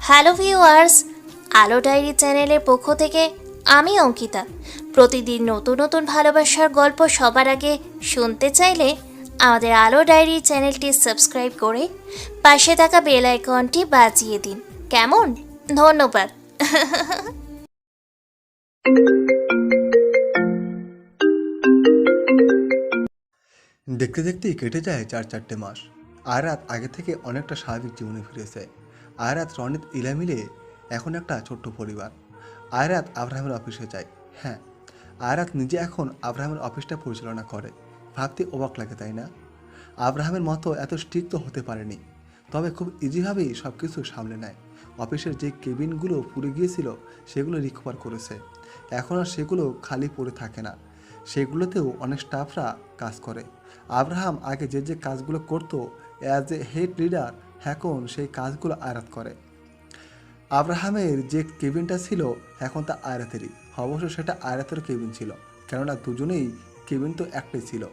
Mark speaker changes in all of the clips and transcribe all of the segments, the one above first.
Speaker 1: Hello viewers, আলো diary চ্যানেলের পক্ষ থেকে আমি অঙ্কিতা। প্রতিদিন নতুন নতুন ভালোবাসার গল্প সবার আগে শুনতে চাইলে আমাদের আলো ডায়েরি চ্যানেলটি সাবস্ক্রাইব করে পাশে থাকা বেল আইকনটি বাজিয়ে দিন। কেমন? ধন্যবাদ।
Speaker 2: দেখতে দেখতেই কেটে যায় 4-4টে মাস। আয়রাত আগে থেকে অনেকটা স্বাভাবিক জীবনে ফিরেছে। আয়রাত, রনিত, ইলা মিলে এখন একটা ছোট্ট পরিবার। আয়রাত আব্রাহামের অফিসে যায়। হ্যাঁ, আয়রাত নিজে এখন আব্রাহামের অফিসটা পরিচালনা করে। ভাবতে অবাক লাগে, তাই না? আব্রাহামের মতো এত স্ট্রিক্ট তো হতে পারেনি, তবে খুব ইজিভাবেই সব কিছু সামলে নেয়। অফিসের যে কেবিনগুলো পুড়ে গিয়েছিল সেগুলো রিকভার করেছে। এখন আর সেগুলো খালি পড়ে থাকে না, সেগুলোতেও অনেক স্টাফরা কাজ করে। আব্রাহাম আগে যে কাজগুলো করতো অ্যাজ এ হেড লিডার, এখন সেই কাজগুলো আয়রাত করে। আব্রাহামের যে কেবিনটা ছিল এখন তা আয়রাতেরই। অবশ্য সেটা আয়রাতের কেবিন ছিল, কেননা দুজনেই কেবিন তো একটাই ছিল।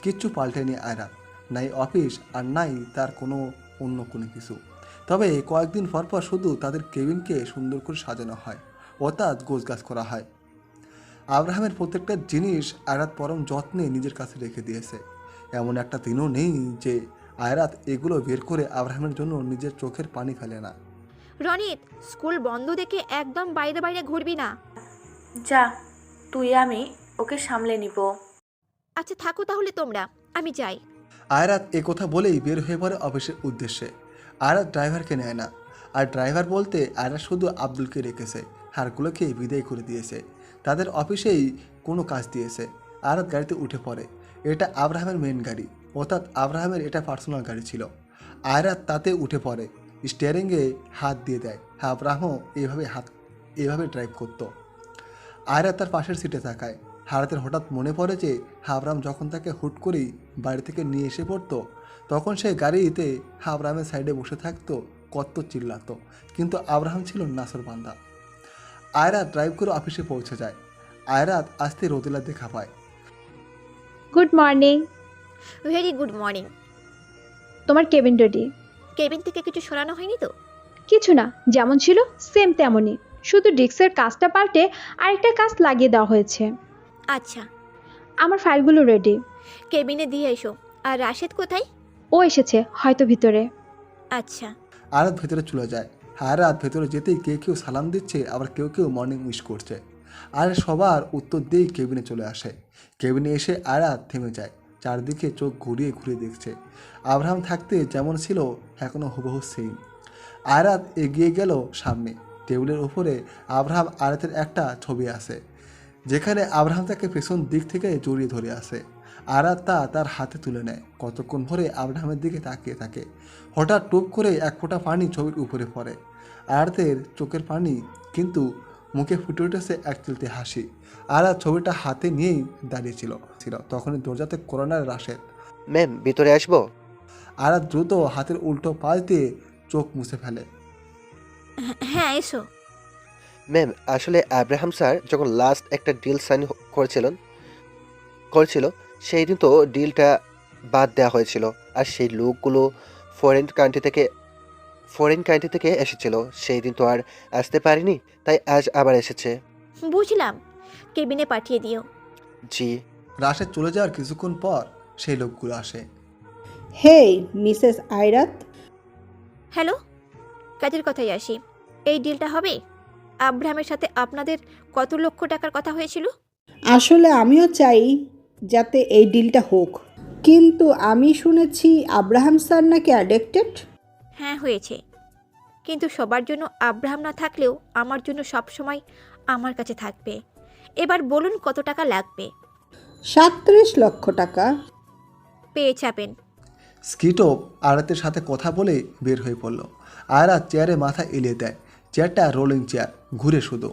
Speaker 2: কিচ্ছু পাল্টেনি আয়রাত, নাই অফিস আর নাই তার অন্য কোনো কিছু। তবে কয়েকদিন পর পর শুধু তাদের কেবিনকে সুন্দর করে সাজানো হয়, অর্থাৎ গোছগাছ করা হয়। আব্রাহামের প্রত্যেকটা জিনিস আয়রাত পরম যত্নে নিজের কাছে রেখে দিয়েছে। এমন একটা দিনও নেই যে আয়রাত এগুলো বের করে আব্রাহামের জন্য নিজের চোখের পানি ফেলে না।
Speaker 3: রনিত, স্কুল বন্ধ দেখে একদম বাইরে বাইরে ঘুরবি না।
Speaker 4: যা, তুই আমি ওকে সামলে নিব।
Speaker 3: আচ্ছা থাকো তাহলে তোমরা, আমি যাই।
Speaker 2: আয়রাত এ কথা বলেই বের হয়ে পড়ে অফিসের উদ্দেশ্যে। আয়রাত ড্রাইভারকে নেয় না, আর ড্রাইভার বলতে আয়রাত শুধু আব্দুলকে রেখেছে, হারগুলোকে বিদায় করে দিয়েছে। তাদের অফিসেই কোনো কাজ দিয়েছে। আয়রাত গাড়িতে উঠে পড়ে। এটা আব্রাহামের মেন গাড়ি, অর্থাৎ আব্রাহামের এটা পার্সোনাল গাড়ি ছিল। আয়রাত তাতে উঠে পড়ে, স্টিয়ারিংয়ে হাত দিয়ে দেয়। আব্রাহামও এভাবে ড্রাইভ করতো। আয়রাত তার পাশের সিটে তাকায়। হারাতের হঠাৎ মনে পড়ে যে আব্রাহাম যখন তাকে হুট করেই বাড়ি থেকে নিয়ে এসে পড়তো, তখন সে গাড়িতে আব্রাহামের সাইডে বসে থাকতো, কত চিল্লাতো, কিন্তু আব্রাহাম ছিল নাছরবান্দা। আয়রাত ড্রাইভ করে অফিসে পৌঁছে যায়। আয়রাত আসতে রোদেলা দেখা পায়।
Speaker 5: Good morning.
Speaker 3: Very good morning.
Speaker 5: তোমার কেবিন রেডি।
Speaker 3: কেবিন থেকে কিছু সরানো হয়নি তো?
Speaker 5: কিছু না, যেমন ছিল সেম তেমনই, শুধু ডিস্কের কাজটা পাল্টে আরেকটা কাজ লাগিয়ে দেওয়া হয়েছে।
Speaker 3: আচ্ছা,
Speaker 5: আমার ফাইলগুলো রেডি।
Speaker 3: কেবিনে দিয়ে এসো। আর রাশেদ কোথায়?
Speaker 5: ও এসেছে হয়তো ভিতরে।
Speaker 3: আচ্ছা।
Speaker 2: আয়রাত ভেতরে চলে যায়। আয়রাত ভেতরে যেতেই কেউ সালাম দিচ্ছে, আবার কেউ মর্নিং উইশ করছে। আর সবার উত্তর দিয়েই কেবিনে চলে আসে। কেবিনে এসে আয়রাত থেমে যায়, চারদিকে চোখ ঘুরিয়ে ঘুরিয়ে দেখছে। আব্রাহাম থাকতে যেমন ছিল এখনও হুবহু সেম। আয়রাত এগিয়ে গেল সামনে। টেবিলের উপরে আব্রাহাম আয়রাতের একটা ছবি আছে, যেখানে আব্রাহাম তাকে পেছন দিক থেকে জড়িয়ে ধরে আসে। আয়রাত তার হাতে তুলে নেয়। কতক্ষণ ধরে আব্রাহামের দিকে তাকিয়ে থাকে। হঠাৎ টুপ করে এক ফোঁটা পানি ছবির উপরে পড়ে। আয়রাতের চোখের পানি, কিন্তু মুখে ফুটে উঠেছে এক চিলতে হাসি। আয়রাত ছবিটা হাতে নিয়েই দাঁড়িয়েছিল। তখনই দরজাতে করোনার রাশেদ।
Speaker 6: ম্যাম, ভিতরে আসবো?
Speaker 2: আয়রাত দ্রুত হাতের উল্টো পাশ দিয়ে চোখ মুছে ফেলে।
Speaker 3: হ্যাঁ এসো।
Speaker 6: ম্যাম, আসলে আব্রাহাম স্যার যখন লাস্ট একটা ডিল সাইন করেছিল সেই দিন তো ডিলটা বাদ দেওয়া হয়েছিল। আর সেই লোকগুলো ফরেন কান্ট্রি থেকে এসেছিল। সেই দিন তো আর আসতে পারিনি, তাই আজ আবার এসেছে।
Speaker 3: বুঝলাম, কেবিনে পাঠিয়ে দিও।
Speaker 6: জি।
Speaker 2: রাশেদ চলে যাওয়ার কিছুক্ষণ পর সেই লোকগুলো আসে।
Speaker 7: হেই মিসেস আয়রাত।
Speaker 3: হ্যালো, কাজের কথাই আসি। এই ডিলটা হবে? আব্রাহামের সাথে আপনাদের কত লক্ষ টাকার কথা হয়েছিল?
Speaker 7: আসলে আমিও চাই যাতে এই ডিলটা হোক, কিন্তু আমি শুনেছি আব্রাহাম স্যার নাকি অ্যাডিক্টেড।
Speaker 3: হ্যাঁ হয়েছে, কিন্তু সবার জন্য আব্রাহাম না থাকলেও আমার জন্য সব সময় আমার কাছে থাকবে। এবার বলুন কত টাকা লাগবে?
Speaker 7: 37 লক্ষ টাকা।
Speaker 3: পেয়ে যাবেন।
Speaker 2: স্কিটো আয়রাতের সাথে কথা বলে বের হয়ে পড়ল। আয়রাত চেয়ারে মাথা এলিয়ে দেয়। চেয়ারটা রোলিং চেয়ার, ঘুরে শুধু।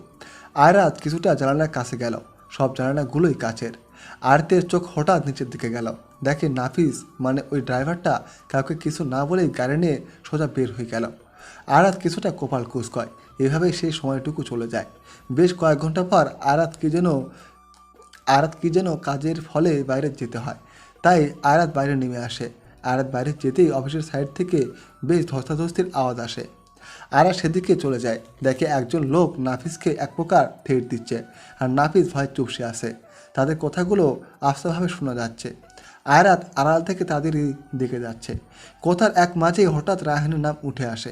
Speaker 2: আয়রাত কিছুটা জানালার কাছে গেল। সব জানালাগুলোই কাচের। আয়রাতের চোখ হঠাৎ নিচের দিকে গেল। দেখে নাফিস, মানে ওই ড্রাইভারটা, কাউকে কিছু না বলেই গাড়ি নিয়ে সোজা বের হয়ে গেল। আয়রাত কিছুটা কপাল কুঁচকায়। এভাবেই সেই সময়টুকু চলে যায়। বেশ কয়েক ঘন্টা পর আয়রাত কি যেন কাজের ফলে বাইরে যেতে হয়, তাই আয়রাত বাইরে নেমে আসে। আয়রাত বাইরে যেতেই অফিসের সাইড থেকে বেশ ধস্তাধস্তির আওয়াজ আসে। আয়রাত সেদিকে চলে যায়, দেখে একজন লোক নাফিসকে এক প্রকার ঠেট দিচ্ছে, আর নাফিস ভয় চুপসে আসে। তাদের কথাগুলো আস্তেভাবে শোনা যাচ্ছে। আয়রাত আড়াল থেকে তাদেরই দিকে যাচ্ছে। কথার এক মাঝেই হঠাৎ রায়হানের নাম উঠে আসে।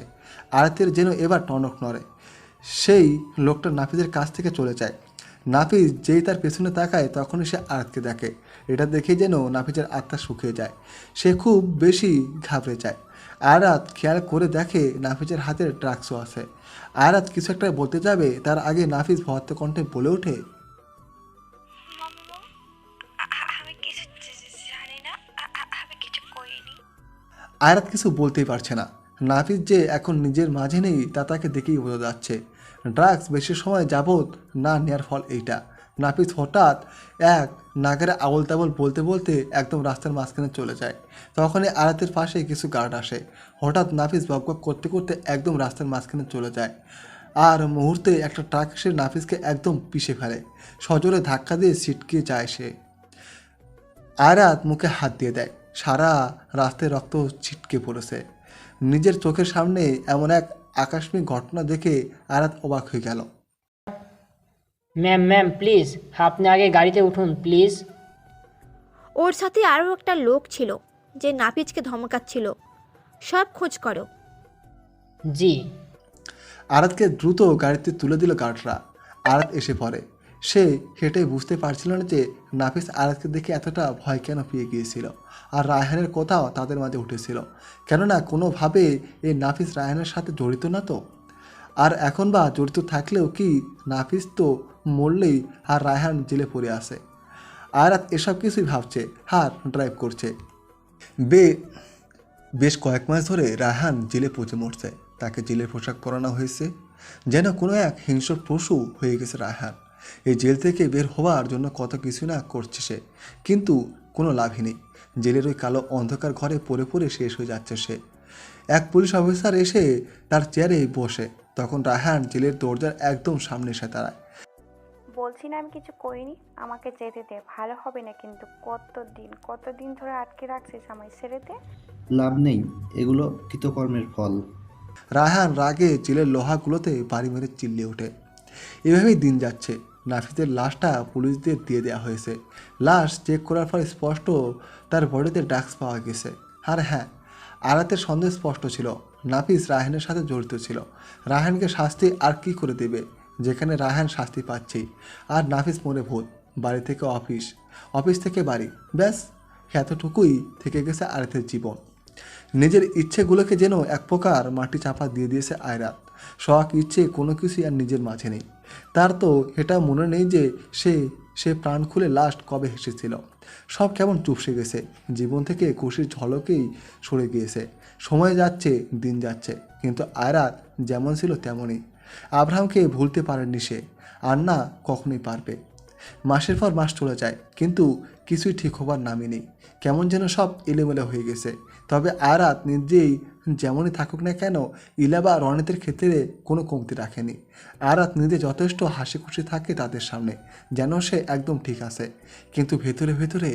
Speaker 2: আয়াতের যেন এবার টনক নড়ে। সেই লোকটা নাফিসের কাছ থেকে চলে যায়। নাফিস যেই তার পেছনে তাকায় তখনই সে আয়াতকে দেখে। এটা দেখে যেন নাফিসের আত্মা শুকিয়ে যায়। সে খুব বেশি ঘাবড়ে যায়। আয়রাত খেয়াল করে দেখে নাফিসের হাতের ড্রাগসও আছে। আয়রাত কিছু একটা বলতে যাবে, তার আগে নাফিস ভদ্র কণ্ঠে বলে ওঠে, আয়রাত কিছু বলতেই পারছে না। নাফিস যে এখন নিজের মাঝে নেই তা তাকে দেখেই বোঝা যাচ্ছে। ড্রাগস বেশি সময় যাবৎ না নেয়ার ফল এইটা। নাফিস হঠাৎ এক নাগারে আবল তাবল বলতে বলতে একদম রাস্তার মাঝখানে চলে যায়। তখনই আয়াতের পাশে কিছু গার্ড আসে। হঠাৎ নাফিস বকবক করতে করতে একদম রাস্তার মাঝখানে চলে যায়। আর মুহূর্তে একটা ট্রাক এসে নাফিসকে একদম পিষে ফেলে। সজোরে ধাক্কা দিয়ে ছিটকে যায় সে। আয়রাত মুখে হাত দিয়ে দেয়। সারা রাস্তায় রক্ত ছিটকে পড়েছে। নিজের চোখের সামনে এমন এক আকস্মিক ঘটনা দেখে আয়রাত অবাক হয়ে গেল।
Speaker 8: ম্যাম প্লিজ আপনি আগে গাড়িতে উঠুন প্লিজ।
Speaker 3: ওর সাথে আরও একটা লোক ছিল যে নাপিজকে ধমকাচ্ছিল। সব খোঁজ করো।
Speaker 8: জি।
Speaker 2: আয়ারাতকে দ্রুত গাড়িতে তুলে দিল গার্ডরা। আয়ারাত এসে পড়ে। সে হেঁটে বুঝতে পারছিল না যে নাফিস আয়ারাতকে দেখে এতটা ভয় কেন পেয়ে গিয়েছিল। আর রায়হানের কথাও তাদের মাঝে উঠেছিল, কেননা কোনোভাবে এই নাফিস রায়হানের সাথে জড়িত না তো। আর এখন বা জড়িত থাকলেও কি নাফিস তো মরলেই আর রায়হান জেলে পড়ে আসে। আয়রাত এসব কিছুই ভাবছে, হার ড্রাইভ করছে। বেশ কয়েক মাস ধরে রায়হান জেলে পচে মরছে। তাকে জেলের পোশাক পরানো হয়েছে, যেন কোনো এক হিংস্র পশু হয়ে গেছে রায়হান। এই জেল থেকে বের হওয়ার জন্য কত কিছু না করছে সে, কিন্তু কোনো লাভই নেই। জেলের ওই কালো অন্ধকার ঘরে পড়ে পড়ে শেষ হয়ে যাচ্ছে সে। এক পুলিশ অফিসার এসে তার চেয়ারে বসে। তখন রায়হান জেলের দরজার একদম সামনে এসে দাঁড়ায়।
Speaker 9: বলছি না আমি কিছু করিনি, আমাকে যেতে দে, ভালো হবে না কিন্তু। কতদিন ধরে আটকে রাখছিস আমায়, ছেড়ে দে।
Speaker 10: লাভ নেই, এগুলো কৃতকর্মের ফল।
Speaker 2: রায়হান রাগে জেলের লোহাগুলোতে বাড়ি মেরে চিল্লিয়ে ওঠে। এভাবেই দিন যাচ্ছে। নাফিসের লাশটা পুলিশদের দিয়ে দেওয়া হয়েছে। লাশ চেক করার পর স্পষ্ট তার বডিতে ড্রাগস পাওয়া গেছে। আর হ্যাঁ, আয়ারাতের সন্দেহ স্পষ্ট ছিল, নাফিস রায়হানের সাথে জড়িত ছিল। রায়হানকে শাস্তি আর কি করে দেবে, যেখানে রায়হান শাস্তি পাচ্ছে আর নাফিস মরে ভূত। বাড়ি থেকে অফিস, অফিস থেকে বাড়ি, ব্যাস এতটুকুই থেকে গেছে আয়ারাতের জীবন। নিজের ইচ্ছেগুলোকে যেন এক প্রকার মাটি চাপা দিয়ে দিয়েছে আয়রাত। শখ ইচ্ছে কোনো কিছুই আর নিজের মাঝে নেই। তার তো এটা মনে নেই যে সে প্রাণ খুলে লাস্ট কবে হেসেছিল। সব কেমন চুপসে গেছে, জীবন থেকে খুশির ঝলকেই সরে গিয়েছে। সময় যাচ্ছে, দিন যাচ্ছে, কিন্তু আয়রাত যেমন ছিল তেমনই। আব্রাহামকে ভুলতে পারেননি সে, আর না কখনোই পারবে। মাসের পর মাস চলে যায়, কিন্তু কিছুই ঠিক হবার নামই নেই। কেমন যেন সব এলোমেলো হয়ে গেছে। তবে আয়রাত নিজেই যেমনই থাকুক না কেন, ইলা বা রনিতের ক্ষেত্রে কোনো কমতি রাখেনি। আয়রাত নিজে যথেষ্ট হাসি খুশি থাকে তাদের সামনে, যেন সে একদম ঠিক আছে। কিন্তু ভেতরে ভেতরে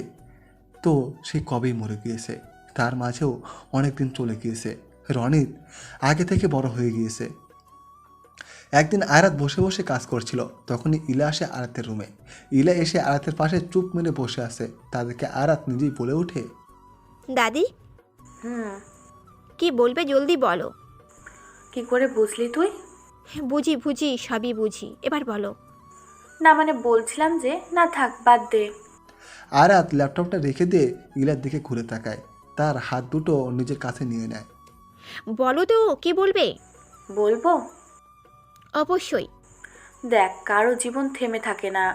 Speaker 2: তো সে কবেই মরে গিয়েছে। তার মাঝেও অনেক দিন চলে গিয়েছে। রনিত আগে থেকে বড় হয়ে গিয়েছে। একদিন আয়রাত বসে বসে কাজ করছিল, তখনই ইলা আসে আয়ারাতের রুমে। ইলা এসে আয়ারাতের পাশে চুপ মেরে বসে আছে। তাদেরকে আয়রাত নিজেই বলে ওঠে,
Speaker 3: দাদি কি বলবে জলদি বলো।
Speaker 4: কি করে বুঝলি তুই?
Speaker 3: বুঝি সবই বুঝি, এবার বলো।
Speaker 4: না মানে বলছিলাম যে, না থাক বাদ দে।
Speaker 2: আয়রাত ল্যাপটপটা রেখে দিয়ে ইলার দিকে ঘুরে তাকায়। তার হাত দুটো নিজের কাছে নিয়ে নেয়।
Speaker 3: বলো তো কি বলবে।
Speaker 4: বলবো?
Speaker 3: অবশ্যই।
Speaker 4: দেখ, কারো জীবন থেমে থাকে না।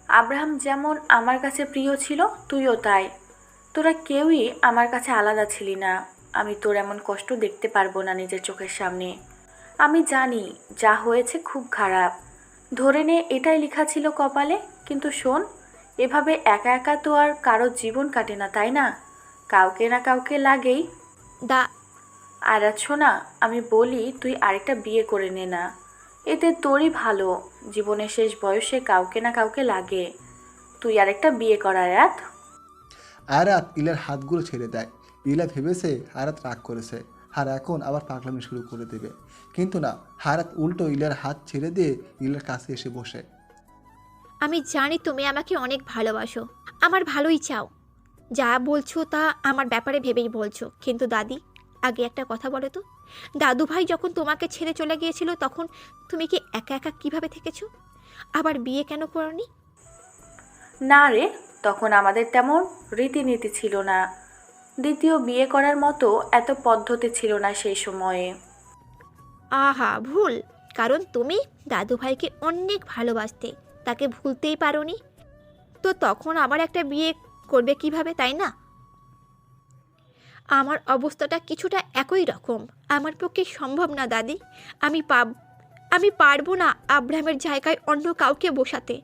Speaker 4: আব্রাহাম যেমন আমার কাছে প্রিয় ছিল, তুইও তাই। তোরা কেউই আমার কাছে আলাদা ছিলি না। আমি তোর এমন কষ্ট দেখতে পারবো না নিজের চোখের সামনে। আমি জানি যা হয়েছে খুব খারাপ, ধরে নে এটাই লেখা ছিল কপালে। কিন্তু শোন, এভাবে একা একা তো আর কারো জীবন কাটে না, তাই না? কাউকে না কাউকে লাগেই। আর শোনা, আমি বলি তুই আরেকটা বিয়ে করে নে না, এতে তোরই ভালো। জীবনের শেষ বয়সে কাউকে না কাউকে লাগে। তুই আরেকটা বিয়ে কর আয়ারাত।
Speaker 2: আয়রাত ইলার হাতগুলো ছেড়ে দেয়। ইলা ভেবেছে আয়রাত রাগ করেছে, আর এখন আবার পাগলামি শুরু করে দেবে। কিন্তু না, আয়রাত উল্টো ইলার হাত ছেড়ে দিয়ে ইলার কাছে এসে বসে।
Speaker 3: আমি জানি তুমি আমাকে অনেক ভালোবাসো, আমার ভালোই চাও। যা বলছো তা আমার ব্যাপারে ভেবেই বলছো, কিন্তু দাদি, আগে একটা কথা বলো তো, দাদু ভাই যখন তোমাকে ছেড়ে চলে গিয়েছিল তখন তুমি কি একা একা কিভাবে থেকেছো? আবার বিয়ে কেন করনি?
Speaker 4: না রে, তখন আমাদের তেমন রীতিনীতি ছিল না। দ্বিতীয় বিয়ে করার মতো এত পদ্ধতি ছিল না সেই সময়ে।
Speaker 3: আহা, ভুল। কারণ তুমি দাদু ভাইকে অনেক ভালোবাসতে, তাকে ভুলতেই পারোনি। তো তখন আবার একটা বিয়ে করবে কিভাবে, তাই না? আমার অবস্থাটা কিছুটা একই রকম। আমার পক্ষে সম্ভব না দাদি। আমি পারবো না আব্রাহামের জায়গায় অন্য কাউকে বসাতে।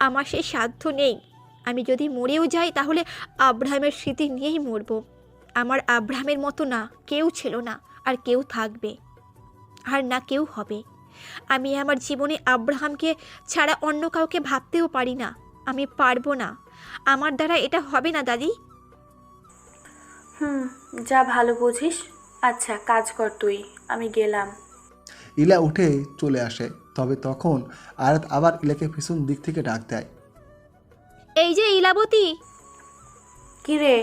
Speaker 3: আমার সেই সাধ্য নেই। আমি যদি মরেও যাই তাহলে আব্রাহামের স্মৃতি নিয়েই মরব। আমার আব্রাহামের মতো না কেউ ছিল না, আর কেউ থাকবে, আর না কেউ হবে। আমি আমার জীবনে আব্রাহামকে ছাড়া অন্য কাউকে ভাবতেও পারি না। আমি পারবো না, আমার দ্বারা এটা হবে না দাদি।
Speaker 4: যা ভালো বুঝিস। আচ্ছা, কাজ কর তুই, আমি গেলাম।
Speaker 2: ইলা উঠে চলে আসে। তবে তখন আয়াত আবার ইলাকে পিছন দিক থেকে ডাক দেয়।
Speaker 3: এই যে ইলাবতী।
Speaker 4: কি রে?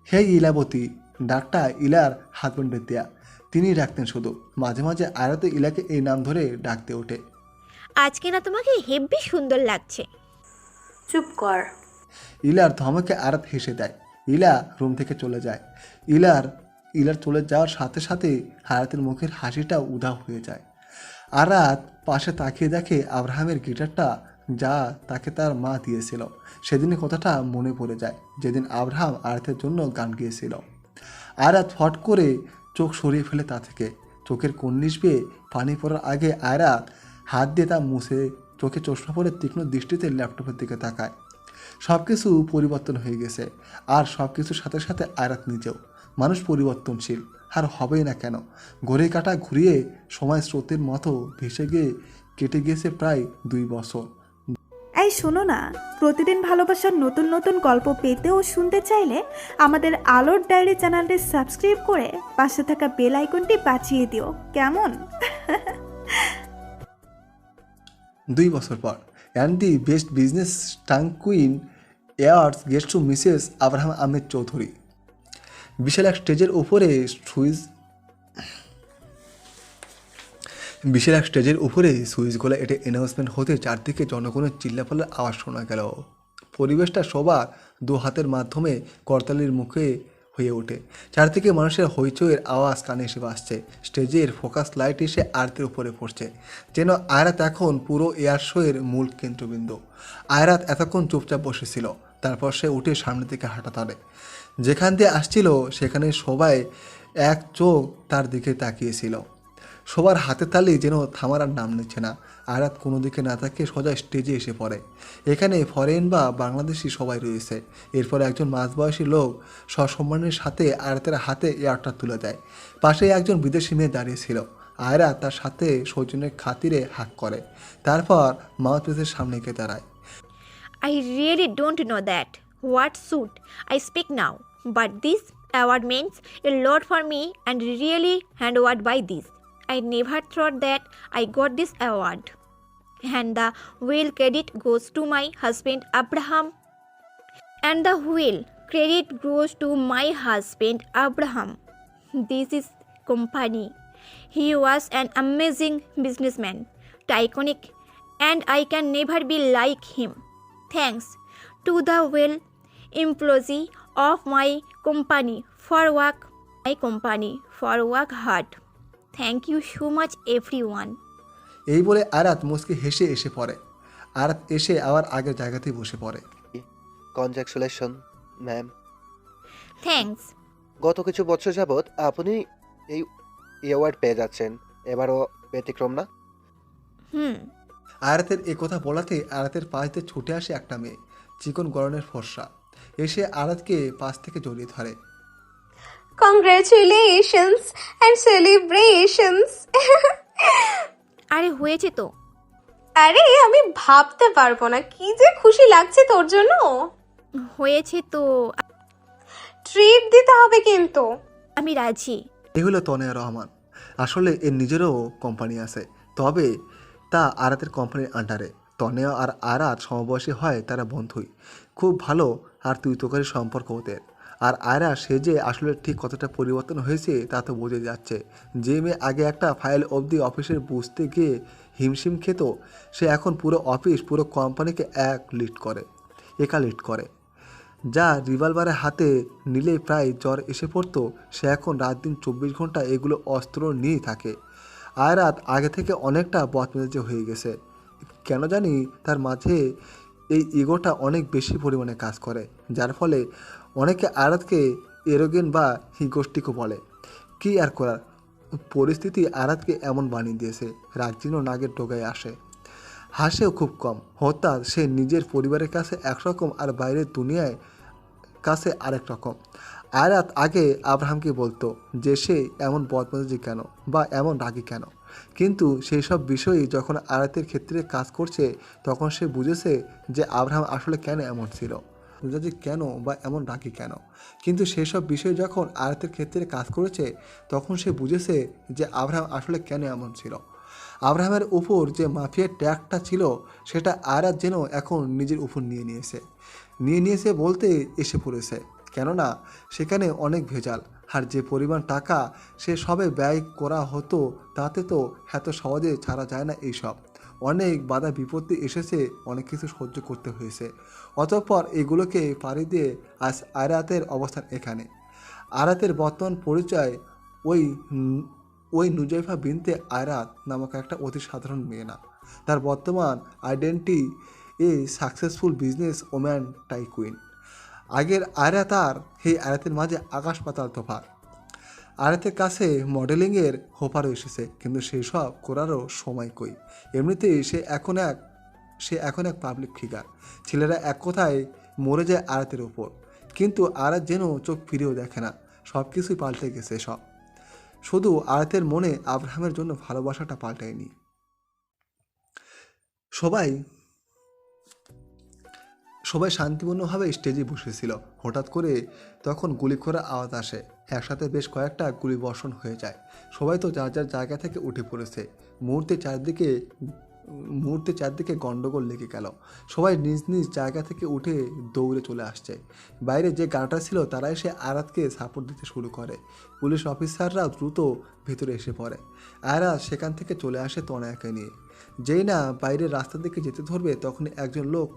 Speaker 2: হে ইলাবতী। ডাকটা ইলার হাজবেন্ডের দেয়া, তিনি ডাকতেন শুধু। মাঝে মাঝে আয়াত ইলাকে এই নাম ধরে ডাকতে ওঠে।
Speaker 3: আজকে না তোমাকে হেব্বি সুন্দর লাগছে।
Speaker 4: চুপ কর।
Speaker 2: ইলার ধমকে আয়াত হেসে দেয়। ইলা রুম থেকে চলে যায়। ইলার চলে যাওয়ার সাথে সাথে আয়াতের মুখের হাসিটা উধাও হয়ে যায়। আয়াত পাশে তাকিয়ে দেখে আব্রাহামের গিটারটা, যা তাকে তার মা দিয়েছিল। সেদিনের কথাটা মনে পড়ে যায়, যেদিন আব্রাহাম আয়াতের জন্য গান গিয়েছিল। আয়াত ফট করে চোখ সরিয়ে ফেলে তা থেকে। চোখের কর্নিশ বেয়ে পানি পড়ার আগে আয়াত হাত দিয়ে তা মুছে চোখে চশমা পরে তীক্ষ্ণ দৃষ্টিতে ল্যাপটপের দিকে তাকায়। সব কিছু পরিবর্তন হয়ে গেছে, আর সব কিছুর সাথে সাথে আয়াত নিজেও। মানুষ পরিবর্তনশীল, আর হবেই না কেন। ঘড়ির কাঁটা ঘুরিয়ে সময় স্রোতের মতো ভেসে গিয়ে কেটে গিয়েছে প্রায় 2 বছর।
Speaker 11: এই শোনো না, প্রতিদিন ভালোবাসার নতুন নতুন গল্প পেতে ও শুনতে চাইলে আমাদের আলোর ডায়েরি চ্যানেলটি সাবস্ক্রাইব করে পাশে থাকা বেল আইকনটি বাজিয়ে দিও, কেমন?
Speaker 2: 2 বছর পর, and the best business tycoon awards guest to Mrs Abraham Ahmed Chowdhury. বিশাল এক স্টেজের উপরে সুইচ গোলা এটা অ্যানাউন্সমেন্ট হতে চারদিকে জনগণের চিল্লাফাল্লার আওয়াজ শোনা গেল। পরিবেশটা সবার 2 হাতের মাধ্যমে করতালির মুখে হয়ে ওঠে। চারদিকে মানুষের হইচইয়ের আওয়াজ কানে এসে বাসছে। স্টেজের ফোকাস লাইট এসে আয়াতের উপরে পড়ছে, যেন আয়াত এখন পুরো এয়ার শোয়ের মূল কেন্দ্রবিন্দু। আয়াত এতক্ষণ চুপচাপ বসেছিল, তারপর সে উঠে সামনের দিকে হাঁটা ধরে। যেখান দিয়ে আসছিল সেখানে সবাই এক চোখ তার দিকে তাকিয়েছিল। সবার হাতে তালি যেন থামার আর নাম নিচ্ছে না। আয়াত কোনো দিকে না তাকিয়ে সোজা স্টেজে এসে পড়ে। এখানে ফরেন বা বাংলাদেশি সবাই রয়েছে। এরপর একজন মাঝবয়সী লোক সসম্মানের সাথে আয়াতের হাতে এয়ারটা তুলে দেয়। পাশে একজন বিদেশি মেয়ে দাঁড়িয়েছিল। আয়াত তার সাথে সৌজন্যের খাতিরে হাক করে, তারপর মাউথপিসের সামনে গিয়ে দাঁড়ায়।
Speaker 3: I really don't know that what suit I speak now, but this award means a lot for me and really handward by this. I never thought that I got this award. And the whole credit goes to my husband Abraham. And the whole credit goes to my husband Abraham. This is company. He was an amazing businessman, iconic, and I can never be like him. Thanks to the well employee of my company for work hard. Thank you so much everyone.
Speaker 2: এই বলে আয়াত মুচকি হেসে এসে পড়ে। আয়াত এসে আবার আগের জায়গাতেই বসে পড়ে।
Speaker 6: Congratulation ma'am.
Speaker 3: Thanks.
Speaker 6: গত কিছু বছর যাবৎ আপনি এই অ্যাওয়ার্ড পেয়ে যাচ্ছেন, এবারও ব্যতিক্রম না?
Speaker 2: আয়াতের এ কথা বলাতে আয়াতের পাশ দিয়ে ছুটে আসে একটা মেয়ে, চিকন গড়নের ফর্সা। এসে আয়াতকে পাশ থেকে জড়িয়ে ধরে।
Speaker 12: Congratulations and celebrations.
Speaker 3: আরে হয়েছে তো।
Speaker 12: আরে আমি ভাবতে পারবো না কি যে খুশি লাগছে তোর জন্য।
Speaker 3: হয়েছে তো।
Speaker 12: ট্রিট দিতে হবে কিন্তু।
Speaker 3: আমি রাজি।
Speaker 2: এ হলো তনয়া রহমান। আসলে এর নিজেরও কোম্পানি আছে, তবে তা আরাতের কোম্পানির আন্ডারে। তনয়া আর আরাত সমবয়সী হয়, তারা বন্ধুই, খুব ভালো আর তুই তোকারি সম্পর্ক ওদের। আর আয়রা সে যে আসলে ঠিক কতটা পরিবর্তন হয়েছে তা তো বোঝা যাচ্ছে। যে মেয়ে আগে একটা ফাইল অবধি অফিসের বুঝতে গিয়ে হিমশিম খেত, সে এখন পুরো অফিস পুরো কোম্পানিকে একা লিড করে। যা রিভলভারের হাতে নিলেই প্রায় জ্বর এসে পড়তো, সে এখন রাত দিন 24 ঘন্টা এগুলো অস্ত্র নিয়েই থাকে। আয়রাত আগে থেকে অনেকটা বদমেজাজি হয়ে গেছে। কেন জানি তার মাঝে এই ইগোটা অনেক বেশি পরিমাণে কাজ করে, যার ফলে অনেকে আয়রাতকে এরোগেন বা হিগোষ্টিকও বলে। কি আর করার, পরিস্থিতি আয়রাতকে এমন বানিয়ে দিয়েছে। রাগ যেন নাগের ডোগায় আসে। হাসেও খুব কম। হঠাৎ সে নিজের পরিবারের কাছে একরকম আর বাইরের দুনিয়ায় কাছে আরেক রকম। আয়রাত আগে আব্রাহামকে বলতো যে সে এমন বদমেজাজি কেন বা এমন রাগী কেন, কিন্তু সেই সব বিষয়ই যখন আয়াতের ক্ষেত্রে কাজ করছে তখন সে বুঝেছে যে আব্রাহাম আসলে কেন এমন ছিল, মেজাজি কেন বা এমন রাগী কেন। কিন্তু সেই সব বিষয় যখন আয়াতের ক্ষেত্রে কাজ করেছে তখন সে বুঝেছে যে আব্রাহাম আসলে কেন এমন ছিল। আব্রাহামের উপর যে মাফিয়ার ট্যাগটা ছিল সেটা আয়াত যেন এখন নিজের উপর নিয়ে নিয়েছে বলতে এসে পড়েছে। কেননা সেখানে অনেক ভেজাল, আর যে পরিমাণ টাকা সে সবে ব্যয় করা হতো তাতে তো এত সহজে ছাড়া যায় না। এইসব অনেক বাধা বিপত্তি এসেছে, অনেক কিছু সহ্য করতে হয়েছে। অতঃপর এগুলোকে পাড়ি দিয়ে আজ আয়াতের অবস্থান এখানে। আয়াতের বর্তমান পরিচয় ওই নুজাইফা বিনতে আয়রাত নামক একটা অতি সাধারণ মেয়ে না। তার বর্তমান identity a successful business woman tycoon. আগের আয়রাত আর এই আয়াতের মাঝে আকাশ পাতাল তফাৎ। আয়াতের কাছে মডেলিংয়ের হোপারও এসেছে, কিন্তু সেসব করারও সময় কই। এমনিতেই সে এখন এক পাবলিক ফিগার। ছেলেরা এক কথায় মরে যায় আয়াতের ওপর, কিন্তু আয়াত যেন চোখ ফিরেও দেখে না। সব কিছুই পাল্টে গেছে সব। শুধু আয়াতের মনে আব্রাহামের জন্য ভালোবাসাটা পাল্টায়নি। সবাই শান্তিপূর্ণভাবে স্টেজে বসেছিল। হঠাৎ করে তখন গুলি করার আওয়াজ আসে। একসাথে বেশ কয়েকটা গুলি বর্ষণ হয়ে যায়। সবাই তো যার যার জায়গা থেকে উঠে পড়েছে। মুহূর্তে চারদিকে গন্ডগোল লেগে গেল। সবাই নিজ নিজ জায়গা থেকে উঠে দৌড়ে চলে আসছে। বাইরে যে গার্ডরা ছিল তারা এসে আয়াতকে সাপোর্ট দিতে শুরু করে। পুলিশ অফিসাররাও দ্রুত ভেতরে এসে পড়ে। আয়াত সেখান থেকে চলে আসে তনয়াকে নিয়ে। যেই না বাইরের রাস্তার দিকে যেতে ধরবে তখনই একজন লোক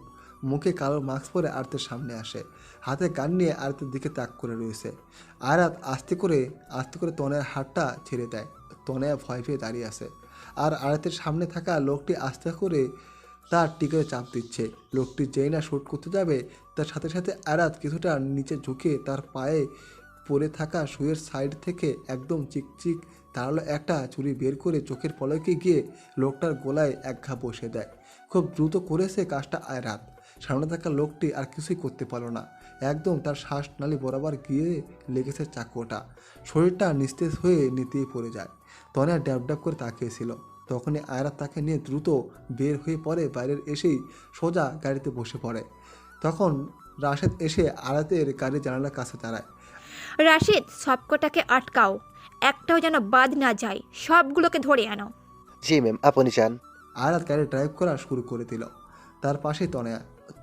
Speaker 2: মুখে কালো মাস্ক পরে আয়াতের সামনে আসে। হাতে গান নিয়ে আয়াতের দিকে তাক করে রয়েছে। আয়াত আস্তে করে তনয়ার হাতটা ছেড়ে দেয়। তনয়া ভয় পেয়ে দাঁড়িয়ে আছে, আর আয়াতের সামনে থাকা লোকটি আস্তে করে তার টিকে চাপ দিচ্ছে। লোকটি যেই না শুট করতে যাবে তার সাথে সাথে আয়াত কিছুটা নিচে ঝুঁকে তার পায়ে পড়ে থাকা শুয়ের সাইড থেকে একদম চিকচিক ধারালো একটা ছুরি বের করে চোখের পলকে গিয়ে লোকটার গলায় এক ঘা বসে দেয়। খুব দ্রুত করেছে কাজটা আয়াত। সামনে থাকা লোকটি আর কিছুই করতে পারল না। একদম তার শ্বাসনালী বরাবর গিয়ে লেগেছে চাকুটা। শরীরটা নিস্তেজ হয়ে নিতেই পড়ে যায়। তনয়া ড্যাব করে তাকিয়েছিল। তখনই আয়াত তাকে নিয়ে দ্রুত বের হয়ে পড়ে। বাইরের এসেই সোজা গাড়িতে বসে পড়ে। তখন রাশেদ এসে আয়াতের গাড়ির জানালার কাছে দাঁড়ায়।
Speaker 3: রাশিদ, সবকটাকে আটকাও, একটাও যেন বাদ না যায়, সবগুলোকে ধরে আনো।
Speaker 6: জি ম্যাম, আপনি যান।
Speaker 2: আয়াত গাড়ি ড্রাইভ করা শুরু করে দিল। তার পাশে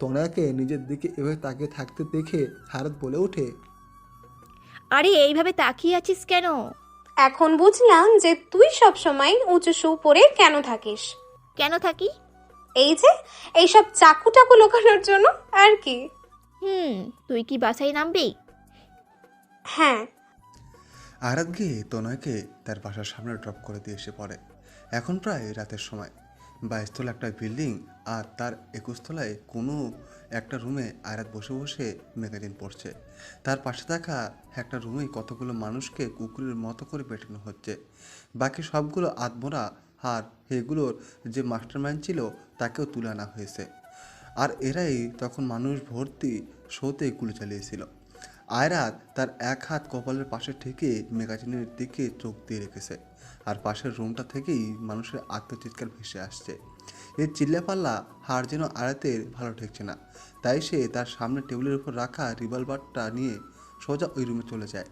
Speaker 2: তনয়াকে নিজের দিকে এভাবে তাকিয়ে থাকতে দেখে আয়াত বলে ওঠে,
Speaker 3: আরে এইভাবে তাকিয়ে আছিস কেন?
Speaker 12: এখন বুঝলাম যে তুই সব সময় উঁচু শু পরে কেন থাকিস।
Speaker 3: কেন থাকি?
Speaker 12: এই যে এইসব চাকু টাকু লোকানোর জন্য আর কি।
Speaker 3: তুই কি বাসায় নামবি?
Speaker 12: হ্যাঁ।
Speaker 2: আয়াত গিয়ে তনয়কে তার বাসার সামনে ড্রপ করে দিয়ে এসে পড়ে। এখন প্রায় রাতের সময়। 22 তলা একটা বিল্ডিং, আর তার 21 তলায় কোনো একটা রুমে আয়াত বসে বসে ম্যাগাজিন পড়ছে। তার পাশে থাকা একটা রুমেই কতগুলো মানুষকে কুকুরের মতো করে পেটানো হচ্ছে। বাকি সবগুলো আত্মরা, আর এগুলোর যে মাস্টারমাইন্ড ছিল তাকেও তুলে আনা হয়েছে। আর এরাই তখন মানুষ ভর্তি শোতে গুলি চালিয়েছিল। আয়াত তার এক হাত কপালের পাশে ঠেকে ম্যাগাজিনের দিকে চোখ দিয়ে রেখেছে। আর পাশের রুমটা থেকেই মানুষের আত্মচিৎকার ভেসে আসছে। এই চিল্লাপাল্লা হার যেন আয়াতের ভালো ঠেকছে না। তাই সে তার সামনে টেবিলের উপর রাখা রিভলভারটা নিয়ে সোজা ওই রুমে চলে যায়।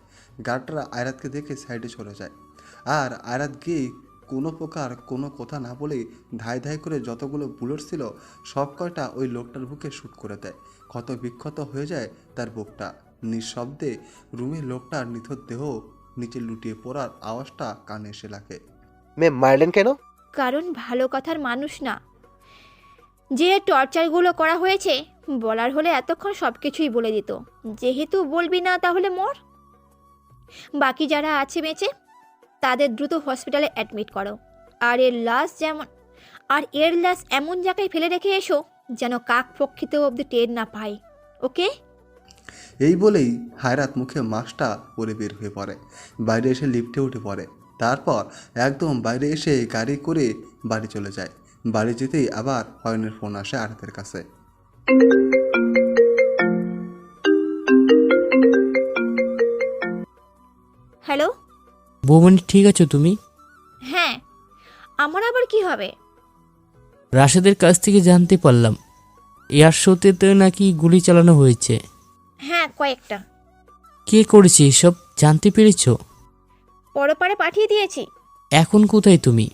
Speaker 2: গার্ডরা আয়রাতকে দেখে সাইডে সরে যায়, আর আয়রাত গিয়ে কোনো প্রকার কোনো কথা না বলেই ধাই ধাই করে যতগুলো বুলেট ছিল সব কয়টা ওই লোকটার বুকে শ্যুট করে দেয়। ক্ষত বিক্ষত হয়ে যায় তার বুকটা। নিঃশব্দে রুমের লোকটার নিথর দেহ নিচে লুটিয়ে পড়ার আওয়াজটা কানে এসে লাগে।
Speaker 6: ম্যাম মারলেন কেন?
Speaker 3: কারণ ভালো কথার মানুষ না। যে টর্চারগুলো করা হয়েছে বলার হলে এতক্ষণ সব কিছুই বলে দিত। যেহেতু বলবি না তাহলে মর। বাকি যারা আছে বেঁচে তাদের দ্রুত হসপিটালে অ্যাডমিট করো। আর এর লাশ এমন জায়গায় ফেলে রেখে এসো যেন কাক পক্ষিত অবধি টের না পায়। ওকে?
Speaker 2: এই বলেই হায়রাত মুখে মাস্কটা পরে বের হয়ে পড়ে। বাইরে এসে লিফটে উঠে পড়ে। তারপর একদম বাইরে এসে গাড়ি করে বাড়ি চলে যায়। বাড়ি যেতেই আবার হয়নের ফোন আসে আয়রাতের কাছে।
Speaker 3: হ্যালো
Speaker 13: বৌমনি, ঠিক আছো তুমি?
Speaker 3: হ্যাঁ, আমার আবার কি হবে?
Speaker 13: রাশেদের কাছ থেকে জানতে পারলাম এয়ার শোতে তো নাকি গুলি চালানো হয়েছে।
Speaker 3: হ্যাঁ, কয়েকটা।
Speaker 13: কে করেছে এসব জানতে পেরেছো?
Speaker 3: পরপারে পাঠিয়ে দিয়েছি।
Speaker 13: এখন কোথায় তুমি?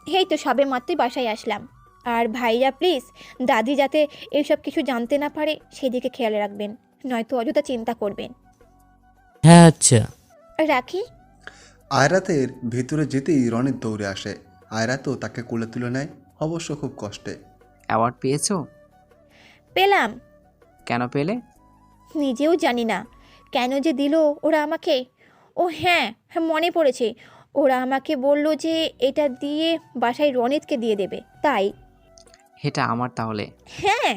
Speaker 3: এই তো সবে মাত্রই বাসায় আসলাম। আর ভাইয়া প্লিজ দাদি যাতে এইসব কিছু জানতে না পারে সেদিকে খেয়াল রাখবেন, নয়তো অযথা চিন্তা করবেন।
Speaker 13: হ্যাঁ আচ্ছা
Speaker 3: রাখি।
Speaker 2: আয়রাতের ভেতরে যেতেই রনিত দৌড়ে আসে। আয়রাতও তাকে কোলে তুলে নেয়, অবশ্য খুব কষ্টে।
Speaker 14: অ্যাওয়ার্ড পেয়েছো?
Speaker 3: পেলাম।
Speaker 14: কেন পেলে?
Speaker 3: নিজেও জানি না কেন যে দিল ওরা আমাকে। ও হ্যাঁ, মনে পড়েছে, ওরা আমাকে বলল যে এটা দিয়ে বাসায় রনিতকে দিয়ে দেবে, তাই।
Speaker 14: এটা আমার তাহলে?
Speaker 3: হ্যাঁ।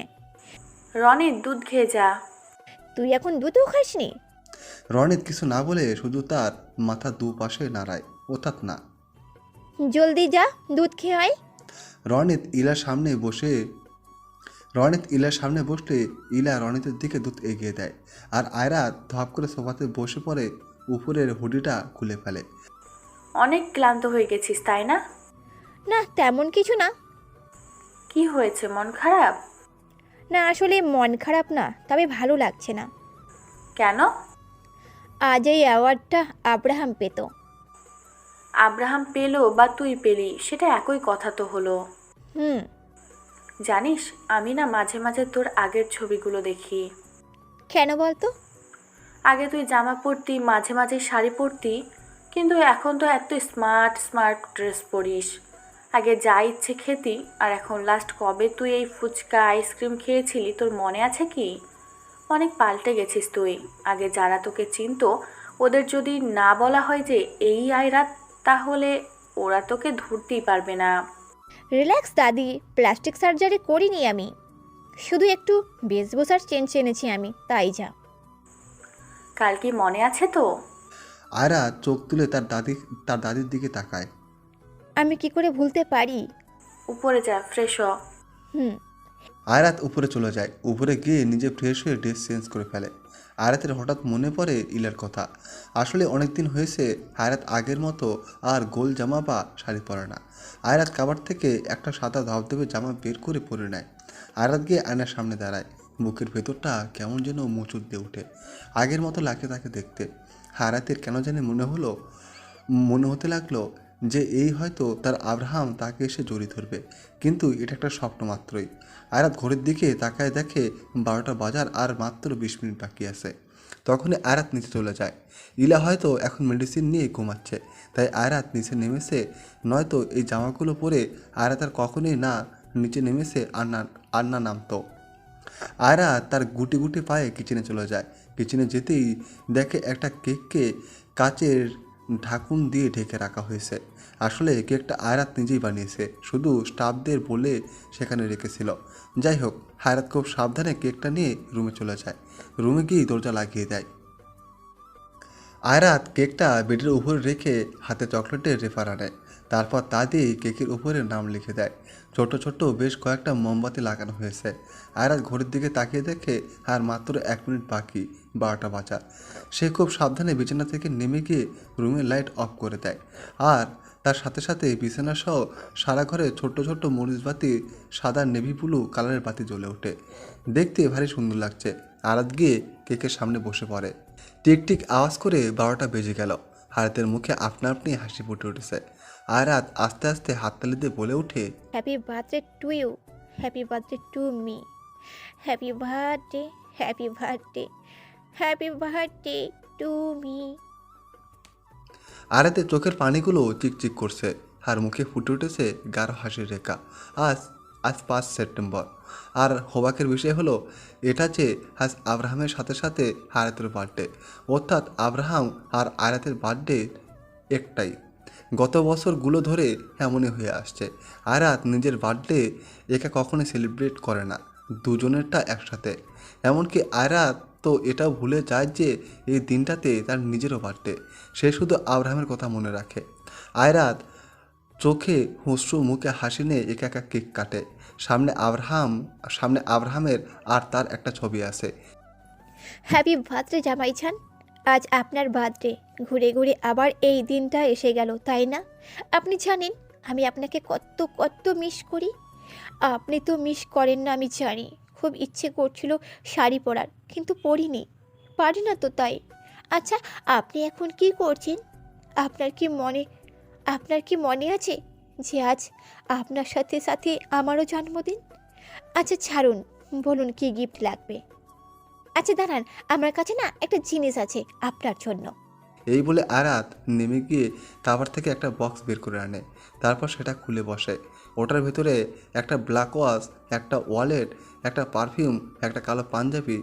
Speaker 4: রনিত দুধ খেয়ে যা।
Speaker 3: তুই এখন দুধও খাসনি?
Speaker 2: রনিত কিছু না বলে শুধু তার মাথা দুপাশে নাড়ায়, অর্থাৎ না।
Speaker 3: জলদি যা, দুধ খেয়ে আয়।
Speaker 2: রনিত ইলার সামনে বসলে ইলা রনিতের দিকে দুধ এগিয়ে দেয়। আর আয়রাত ধপ করে সোফাতে বসে পড়ে, উপরের হুডিটা খুলে ফেলে।
Speaker 4: অনেক ক্লান্ত হয়ে গেছিস তাই না?
Speaker 3: না, তেমন কিছু না।
Speaker 4: কি হয়েছে, মন খারাপ?
Speaker 3: না, আসলে মন খারাপ না, তবে ভালো লাগছে না।
Speaker 4: কেন?
Speaker 3: আজ এই অ্যাওয়ার্ডটা আব্রাহাম পেত।
Speaker 4: আব্রাহাম পেলো বা তুই পেলি, সেটা একই কথা তো হলো। জানিস, আমি না মাঝে মাঝে তোর আগের ছবিগুলো দেখি।
Speaker 3: কেন বলতো?
Speaker 4: আগে তুই জামা পরতি, মাঝে মাঝে শাড়ি পরতি, কিন্তু এখন তো এত স্মার্ট স্মার্ট ড্রেস পরিস। আগে যা ইচ্ছে খেতি, আর এখন লাস্ট কবে তুই এই ফুচকা আইসক্রিম খেয়েছিলি, তোর মনে আছে কি? অনেক পাল্টে গেছিস তুই। আগে যারা তোকে চিনতো ওদের যদি না বলা হয় যে এই আয়রাত, তাহলে ওরা তোকে ধরতেই পারবে না।
Speaker 3: রিল্যাক্স দাদি, প্লাস্টিক সার্জারি করিনি আমি, শুধু একটু বেশভূষার চেঞ্জ এনেছি আমি, তাই যা।
Speaker 4: কাল কি মনে আছে তো?
Speaker 2: আয়রাত চোখ তুলে তার দাদির দিকে তাকায়।
Speaker 3: আমি কি করে ভুলতে পারি?
Speaker 4: উপরে যা, ফ্রেশ হ।
Speaker 2: আয়রাত উপরে চলে যায়। উপরে গিয়ে নিজে ফ্রেশ হয়ে ড্রেস চেঞ্জ করে ফেলে। আয়রাতের হঠাৎ মনে পড়ে ইলার কথা। আসলে অনেক দিন হয়েছে আয়রাত আগের মতো আর গোল জামা বা শাড়ি পরে না। আয়রাত কাবার থেকে একটা সাদা ধবধবে জামা বের করে পরে নেয়। আয়রাত গিয়ে আয়নার সামনে দাঁড়ায়। বুকের ভেতরটা কেমন যেন মুচুর দিয়ে ওঠে। আগের মতো লাগে তাকে দেখতে। আয়রাতের কেন জানি মনে হতে লাগলো যে এই হয়তো তার আব্রাহাম তাকে এসে জড়িয়ে ধরবে, কিন্তু এটা একটা স্বপ্ন মাত্রই। আয়রাত ঘড়ির দিকে তাকায়, দেখে 12টা বাজার আর মাত্র 20 মিনিট বাকি আছে। তখনই আয়রাত নিচে চলে যায়। ইলা হয়তো এখন মেডিসিন নিয়ে ঘুমাচ্ছে, তাই আয়রাত নিচে নেমেছে। নয়তো এই জামাগুলো পরে আয়রাত আর কখনোই না নিচে নেমেছে আর না নামতো। আয়রাত তার গুটি গুটি পায়ে কিচেনে চলে যায়। কিচেনে যেতেই দেখে একটা কেককে কাচের ঢাকুন দিয়ে ঢেকে রাখা হয়েছে। আসলে কেকটা আয়রাত নিজেই বানিয়েছে, শুধু স্টাফদের বলে সেখানে রেখেছিল। যাই হোক, আয়রাত খুব সাবধানে কেকটা নিয়ে রুমে চলে যায়। রুমে গিয়ে দরজা লাগিয়ে দেয়। আয়রাত কেকটা বেডের উপরে রেখে হাতে চকলেটের রেফার আনে। তারপর তা দিয়ে কেকের উপরে নাম লিখে দেয়। ছোট ছোট বেশ কয়েকটা মোমবাতি লাগানো হয়েছে। আয়রাত ঘড়ির দিকে তাকিয়ে দেখে আর মাত্র 1 মিনিট বাকি 12টা বাজা। সে খুব সাবধানে বিছানা থেকে নেমে গিয়ে রুমের লাইট অফ করে দেয়। আর তার সাথে সাথে বিছানা সহ সারা ঘরে ছোট্ট ছোট্ট মরিচ বাতি, সাদা নেভি ব্লু কালারের বাতি জ্বলে ওঠে। দেখতে ভারী সুন্দর লাগছে। আরাত গিয়ে কেকের সামনে বসে পড়ে। টিক টিক আওয়াজ করে 12টা বেজে গেল। আরাতের মুখে আপনা আপনি হাসি ফুটে উঠেছে। আরাত আস্তে আস্তে হাততালি দিয়ে বলে ওঠে,
Speaker 3: happy birthday to you, happy birthday to me, happy birthday, happy birthday, happy birthday to me.
Speaker 2: আরাতের চোখের পানিগুলো চিকচিক করছে আর মুখে ফুটে উঠেছে গাঢ় হাসির রেখা। আজ আজ 5 সেপ্টেম্বর। আর হবাকের বিষয় হলো এটা যে আজ আব্রাহামের সাথে সাথে আরাতের বার্থডে, অর্থাৎ আব্রাহাম আর আরাতের বার্থডে একটাই। গত বছরগুলো ধরে এমনই হয়ে আসছে। আরাত নিজের বার্থডে একা কখনোই সেলিব্রেট করে না, দুজনেরটা একসাথে। এমনকি আরাত তো এটাও ভুলে যায় যে এই দিনটাতে তার নিজেরও বার্থডে। সে শুধু আব্রাহামের কথা মনে রাখে। আয়রাত চোখে হুঁসরু, মুখে হাসি নিয়ে একা একা কেক কাটে। সামনে আব্রাহামের আর তার একটা ছবি আছে।
Speaker 3: হ্যাপি বার্থডে জামাইজান, আজ আপনার বার্থডে। ঘুরে ঘুরে আবার এই দিনটা এসে গেল, তাই না? আপনি জানেন আমি আপনাকে কত কত মিস করি। আপনি তো মিস করেন না আমি জানি। খুব ইচ্ছে করছিল শাড়ি পরার, কিন্তু পরিনি, পারি না তো তাই। আচ্ছা, আপনি এখন কি করছেন? আপনার কি মনে আছে যে আজ আপনার সাথে সাথে আমারও জন্মদিন? আচ্ছা ছাড়ুন, বলুন কি গিফট লাগবে। আচ্ছা দাঁড়ান, আমার কাছে না একটা জিনিস আছে আপনার জন্য।
Speaker 2: এই বলে আরাত নেমে গিয়ে কাভার থেকে একটা বক্স বের করে আনে। তারপর সেটা খুলে বসে। ওটার ভেতরে একটা ব্ল্যাক ওয়াচ, একটা ওয়ালেট, একটা পারফিউম, একটা কালো পাঞ্জাবি,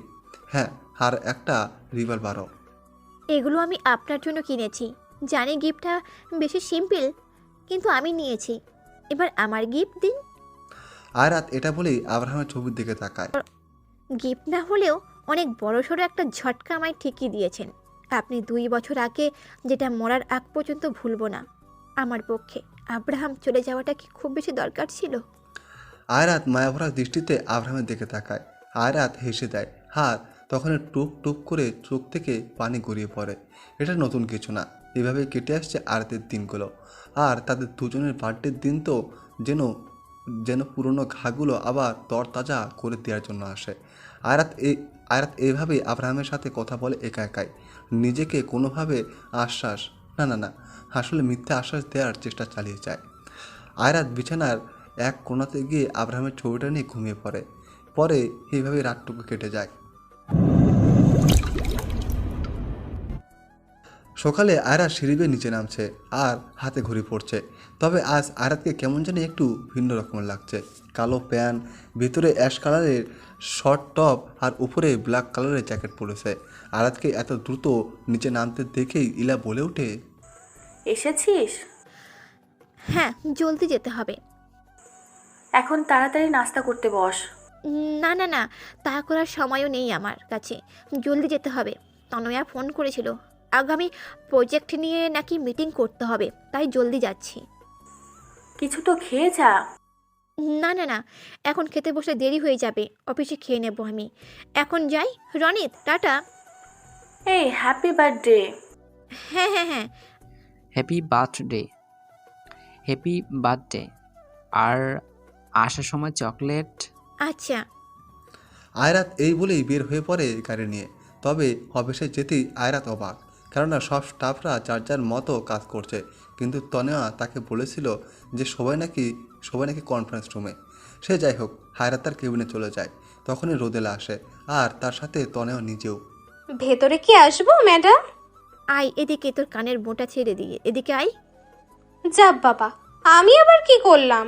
Speaker 2: হ্যাঁ, আর একটা রিভলভারও।
Speaker 3: এগুলো আমি আপনার জন্য কিনেছি। জানি গিফটটা বেশি সিম্পল, কিন্তু আমি নিয়েছি। এবার আমার গিফট দিন।
Speaker 2: আরাত এটা বলেই আব্রাহামের ছবির দিকে তাকায়।
Speaker 3: গিফট না হলেও অনেক বড়সড় একটা ঝটকা আমায় ঠিকই দিয়েছেন। আপনি 2 বছর আগে যেটা মরার আগ পর্যন্ত ভুলবো না। আমার পক্ষে আব্রাহাম চলে যাওয়াটা কি খুব বেশি দরকার ছিল?
Speaker 2: আয়রাত মায়াভরা দৃষ্টিতে আব্রাহামের দিকে তাকায়। আয়রাত হেসে দেয়। আর তখন টুক টুক করে চোখ থেকে পানি গড়িয়ে পড়ে। এটা নতুন কিছু না, এভাবে কেটে আসছে আরাতের দিনগুলো। আর তাদের দুজনের বার্থডের দিন তো যেন পুরনো ঘাগুলো আবার তরতাজা করে দেওয়ার জন্য আসে। আয়রাত এইভাবেই আব্রাহামের সাথে কথা বলে একা একাই, নিজেকে কোনোভাবে আশ্বাস না আসলে মিথ্যা আশ্বাস দেওয়ার চেষ্টা চালিয়ে যায়। আয়রাত বিছানার এক কোণাতে গিয়ে আব্রাহামের ছবিটা নিয়ে ঘুমিয়ে পড়ে। পরে এইভাবে রাতটুকু কেটে যায়। সকালে আয়রাত সিঁড়ি বেয়ে নিচে নামছে আর হাতে ঘড়ি পড়ছে। তবে আজ আয়রাতকে কেমন জানি একটু ভিন্ন রকমের লাগছে। কালো প্যান্ট, ভিতরে অ্যাশ কালারের শর্ট টপ আর উপরে ব্ল্যাক কালারের জ্যাকেট পরেছে। আয়রাতকে এত দ্রুত নিচে নামতে দেখেই ইলা বলে ওঠে,
Speaker 4: এসেছিস?
Speaker 3: হ্যাঁ, জলদি যেতে হবে।
Speaker 4: এখন তাড়াতাড়ি নাস্তা করতে বস।
Speaker 3: না, তা করার সময়ও নেই আমার কাছে। জলদি যেতে হবে। তনয়া ফোন করেছিল, আগামী প্রজেক্ট নিয়ে নাকি মিটিং করতে হবে, তাই জলদি যাচ্ছি।
Speaker 4: কিছু তো খেয়ে যা।
Speaker 3: না, এখন খেতে বসে দেরি হয়ে যাবে। অফিসে খেয়ে নেব আমি। এখন যাই। রনিত, টাটা।
Speaker 4: এই হ্যাপি বার্থডে।
Speaker 3: হ্যাঁ।
Speaker 14: Happy birthday. Happy birthday. আর আসার সময় চকলেট।
Speaker 3: আচ্ছা।
Speaker 2: আয়রাত এই বলেই বের হয়ে পড়ে গাড়ি নিয়ে। তবে অফিসে যেতেই আয়রাত অবাক, কেননা সব স্টাফরা যার যার মতো কাজ করছে। কিন্তু তনয়া তাকে বলেছিল যে সবাই নাকি কনফারেন্স রুমে। সে যাই হোক, আয়রাত তার কেবিনে চলে যায়। তখনই রোদেলা আসে আর তার সাথে তনয়া নিজেও।
Speaker 12: ভেতরে কি আসবো ম্যাডাম?
Speaker 3: আয় এদিকে, তোর কানের বোঁটা ছেড়ে দিয়ে এদিকে আয়।
Speaker 12: যাব বাবা, আমি আবার কি করলাম?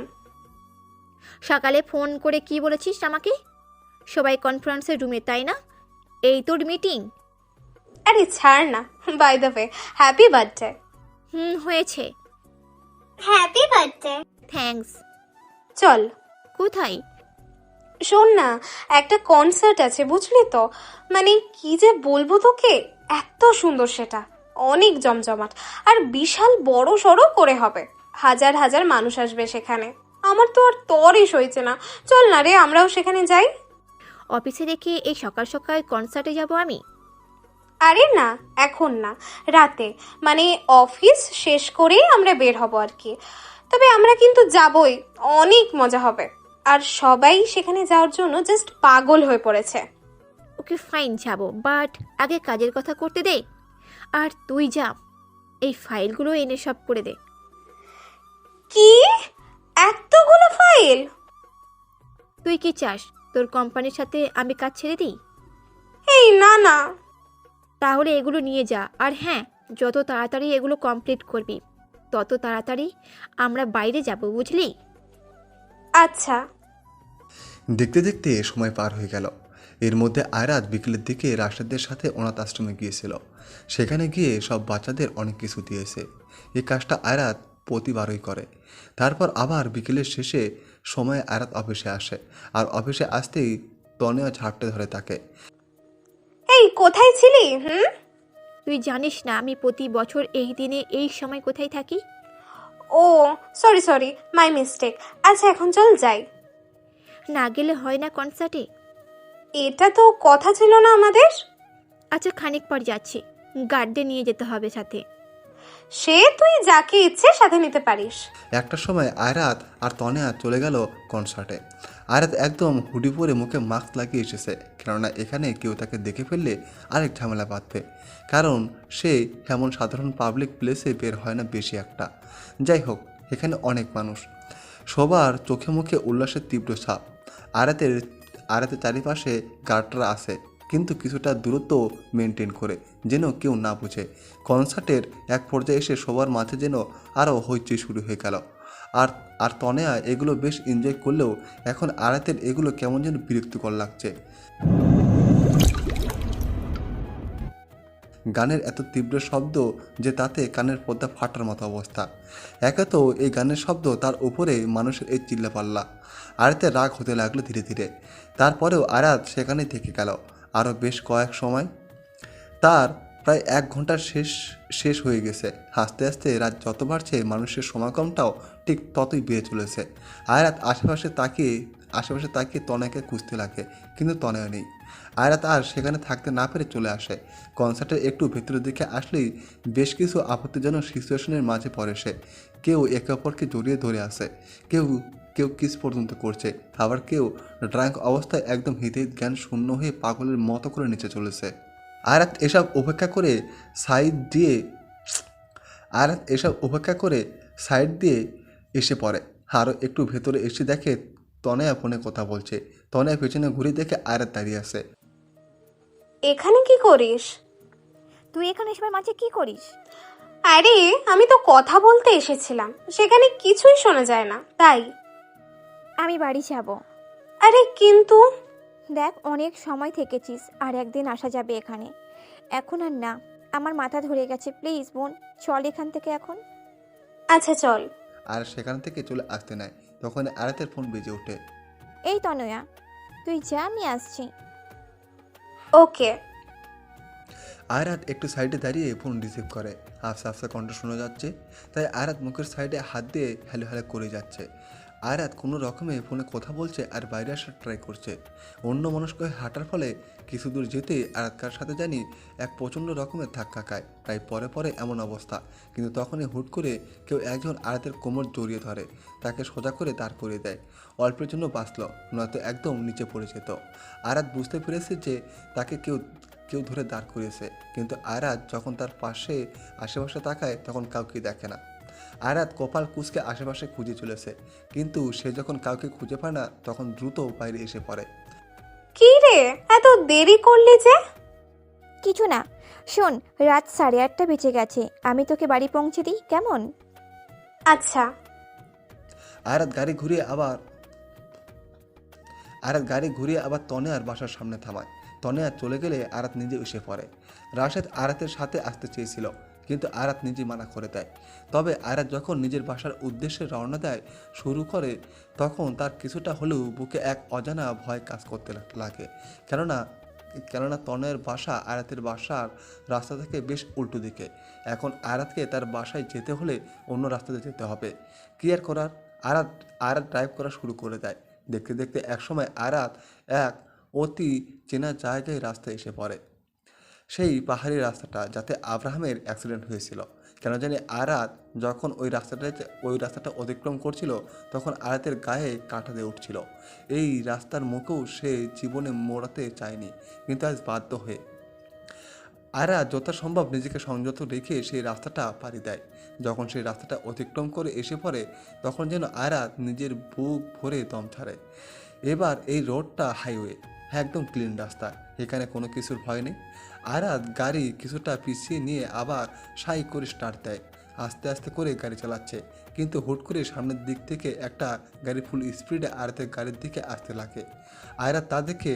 Speaker 3: সকালে ফোন করে কি বলেছিস আমাকে? সবাই কনফারেন্সের রুমে, তাই না? এই তোর মিটিং?
Speaker 12: আরে ছাড় না। By the way, happy birthday.
Speaker 3: হয়েছে।
Speaker 12: Happy birthday.
Speaker 3: থ্যাঙ্কস।
Speaker 12: চল।
Speaker 3: কোথায়?
Speaker 12: শোন না, একটা কনসার্ট আছে, বুঝলি তো? মানে কি যে বলবো তোকে, এত সুন্দর সেটা, অনেক জমজমাট আর বিশাল বড় সড়ো করে হবে। হাজার হাজার মানুষ আসবে সেখানে। আমার তো আর তরই সইছে না। চল না রে, আমরাও সেখানে যাই।
Speaker 3: অফিসে রেখে এই সকাল সকাল কনসার্টে যাব আমি?
Speaker 12: আরে না, এখন না, রাতে, মানে অফিস শেষ করেই আমরা বের হব আর কি। তবে আমরা কিন্তু যাবই, অনেক মজা হবে। আর সবাই সেখানে যাওয়ার জন্য জাস্ট পাগল হয়ে পড়েছে।
Speaker 3: ওকে ফাইন যাবো, বাট আগে কাজের কথা করতে দে। আর তুই যা, এই ফাইলগুলো এনে সব করে দে।
Speaker 12: কি, এতগুলো ফাইল?
Speaker 3: তুই কি চাস তোর কোম্পানির সাথে আমি কাজ ছেড়ে দিই?
Speaker 12: এই না না।
Speaker 3: তাহলে এগুলো নিয়ে যা। আর হ্যাঁ, যত তাড়াতাড়ি এগুলো কমপ্লিট করবি তত তাড়াতাড়ি আমরা বাইরে যাব, বুঝলি?
Speaker 12: আচ্ছা।
Speaker 2: দেখতে দেখতে সময় পার হয়ে গেল। এর মধ্যে আয়রাত বিকেলের দিকে রাশেদের সাথে অনাথ আশ্রমে গিয়েছিল। সেখানে গিয়ে সব বাচ্চাদের অনেক কিছু দিয়েছে। এই কাজটা আয়রাত প্রতিবারই করে। তারপর আবার বিকেলের শেষে সময় আয়রাত অফিসে আসে, আর অফিসে আসতেই তনেও ঝাপটে ধরে তাকে।
Speaker 12: এই কোথায় ছিলি?
Speaker 3: তুই জানিস না আমি প্রতি বছর এই দিনে এই সময় কোথায় থাকি?
Speaker 12: ও সরি সরি, মাই মিস্টেক। আচ্ছা এখন চল যাই।
Speaker 3: না গেলে হয় না কনসার্টে?
Speaker 12: এটা তো কথা ছিল না আমাদের।
Speaker 3: আচ্ছা খানিক পর যাচ্ছি, গার্ডে নিয়ে যেতে হবে সাথে।
Speaker 12: সে তুই যাকে ইচ্ছে সাথে নিতে পারিস।
Speaker 2: একটা সময় আয়রাত আর তনেয়া চলে গেল কনসার্টে। আয়রাত একদম হুডি পরে মুখে মাস্ক লাগিয়ে এসেছে, কেননা এখানে কেউ তাকে দেখে ফেললে আরেক ঝামেলা বাঁধবে। কারণ সে এমন সাধারণ পাবলিক প্লেসে বের হয় না বেশি একটা। যাই হোক, এখানে অনেক মানুষ, সবার চোখে মুখে উল্লাসের তীব্র ছাপ। আয়রাতের চারিপাশে গার্ডরা আছে, কিন্তু কিছুটা দূরত্ব মেনটেন করে, যেন কেউ না বুঝে। কনসার্টের এক পর্যায়ে এসে সবার মাঝে যেন আরও হইচই শুরু হয়ে গেল। আর তনেয়া এগুলো বেশ এনজয় করলেও এখন আয়রাতের এগুলো কেমন যেন বিরক্তিকর লাগছে। গানের এত তীব্র শব্দ যে তাতে কানের পর্দা ফাটার মতো অবস্থা। একে তো এই গানের শব্দ, তার উপরে মানুষের এই চিল্লাপাল্লা। আয়রাতের রাগ হতে লাগলো ধীরে ধীরে। তারপরেও আয়রাত সেখানেই থেকে গেল আরও বেশ কয়েক সময়। তার প্রায় 1 ঘন্টা শেষ হয়ে গেছে। আস্তে আস্তে রাত যত বাড়ছে মানুষের সমাগমটাও ঠিক ততই বেড়ে চলেছে। আয়রাত আশেপাশে তাকিয়ে তনয়াকে খুঁজতে লাগে, কিন্তু তনয়া নেই। আয়রাত আর সেখানে থাকতে না পেরে চলে আসে। কনসার্টের একটু ভেতরের দিকে আসলেই বেশ কিছু আপত্তিজনক সিচুয়েশনের মাঝে পড়ে সে। কেউ একে অপরকে জড়িয়ে ধরে আসে, কেউ কিস পর্যন্ত করছে, আবার কেউ ড্রাঙ্ক অবস্থায় একদম হিতে জ্ঞান শূন্য হয়ে পাগলের মতো করে নিচে চলেছে। আয়রাত এসব উপেক্ষা করে সাইড দিয়ে এসে পড়ে। আরও একটু ভেতরে এসে দেখে তনয়া ফোনে কথা বলছে। তনয়া পেছনে ঘুরে দেখে আয়রাত দাঁড়িয়ে আছে।
Speaker 12: এখানে কি করিস?
Speaker 3: তুই এখানে সবার মাঝে কি করিস?
Speaker 12: আরে আমি তো কথা বলতে এসেছিলাম, সেখানে কিছুই শোনা যায় না, তাই।
Speaker 3: আমি বাড়ি যাব।
Speaker 12: আরে কিন্তু
Speaker 3: দেখ, অনেক সময় থেকেছিস, আর একদিন আসা যাবে এখানে। এখন আর না, আমার মাথা ধরে গেছে। প্লিজ বোন, চল এখান থেকে এখন।
Speaker 12: আচ্ছা চল।
Speaker 2: আর সেখান থেকে চলে আসতে নাই, তখন আয়রাতের ফোন বেজে ওঠে।
Speaker 3: এই তনয়া, তুই যা, আমি আসছি।
Speaker 12: ওকে।
Speaker 2: আয়রাত একটু সাইডে দাঁড়িয়ে ফোন রিসিভ করে। আফসা আফসা কণ্ঠ শোনা যাচ্ছে, তাই আয়রাত মুখের সাইডে হাত দিয়ে হ্যালো হ্যালো করে যাচ্ছে। আয়রাত কোনো রকমে ফোনে কথা বলছে আর বাইরে আসার ট্রাই করছে। অন্য মনস্ক হয়ে হাঁটার ফলে কিছু দূর যেতেই আয়রাতকার সাথে জানি এক প্রচণ্ড রকমের ধাক্কা খায়, প্রায় পরে পরে এমন অবস্থা। কিন্তু তখনই হুট করে কেউ একজন আয়রাতের কোমর জড়িয়ে ধরে, তাকে সোজা করে দাঁড় করিয়ে দেয়। অল্পের জন্য বাঁচল, নয়তো একদম নিচে পড়ে যেত। আয়রাত বুঝতে পেরেছে যে তাকে কেউ ধরে দাঁড় করিয়েছে, কিন্তু আয়রাত যখন তার আশেপাশে তাকায় তখন কাউকে দেখে না। আয়রাত কপাল কুঁচকে আশেপাশে খুঁজে চলেছে, কিন্তু সে যখন কাউকে খুঁজে পায় না তখন দ্রুত বাইরে এসে পড়ে।
Speaker 12: কি রে, এত দেরি করলি যে?
Speaker 3: কিছু না, শোন, রাত 8:30 বেজে গেছে, আমি তোকে বাড়ি পৌঁছে দিই, কেমন?
Speaker 12: আচ্ছা।
Speaker 2: আয়রাত গাড়ি ঘুরিয়ে আবার তনয়ার বাসার সামনে থামায়। তনয়া চলে গেলে আয়রাত নিজে এসে পড়ে। রাশেদ আয়রাতের সাথে আসতে চেয়েছিল, কিন্তু আয়রাত নিজে মানা করে দেয়। তবে আয়রাত যখন নিজের বাসার উদ্দেশ্যে রওনা দেয় শুরু করে, তখন তার কিছুটা হলেও বুকে এক অজানা ভয় কাজ করতে লাগে। কেননা তনয়ের বাসা আয়রাতের বাসার রাস্তা থেকে বেশ উল্টো দিকে। এখন আয়রাতকে তার বাসায় যেতে হলে অন্য রাস্তাতে যেতে হবে। কি আর করার, আয়রাত ড্রাইভ করা শুরু করে দেয়। দেখতে দেখতে একসময় আয়রাত এক অতি চেনা জায়গায় রাস্তায় এসে পড়ে। সেই পাহাড়ি রাস্তাটা যাতে আব্রাহামের অ্যাক্সিডেন্ট হয়েছিল। কেন জানি আরাত যখন ওই রাস্তাটা অতিক্রম করছিল তখন আরাতের গায়ে কাঁটা দিয়ে উঠছিল। এই রাস্তার মুখেও সে জীবনে মোড়াতে চায়নি, কিন্তু আজ বাধ্য হয়ে আরাত যথাসম্ভব নিজেকে সংযত রেখে সেই রাস্তাটা পাড়ি দেয়। যখন সেই রাস্তাটা অতিক্রম করে এসে পড়ে তখন যেন আরাত নিজের বুক ভরে দম ছাড়ে। এবার এই রোডটা হাইওয়ে, একদম ক্লিন রাস্তা, এখানে কোনো কিছুর ভয় নেই। আরাত গাড়ি কিছুটা পিছিয়ে নিয়ে আবার সাই করে স্টার্ট দেয়। আস্তে আস্তে করে গাড়ি চালাচ্ছে, কিন্তু হুট করে সামনের দিক থেকে একটা গাড়ি ফুল স্পিডে আরাতের গাড়ির দিকে আসতে লাগে। আরাত তা দেখে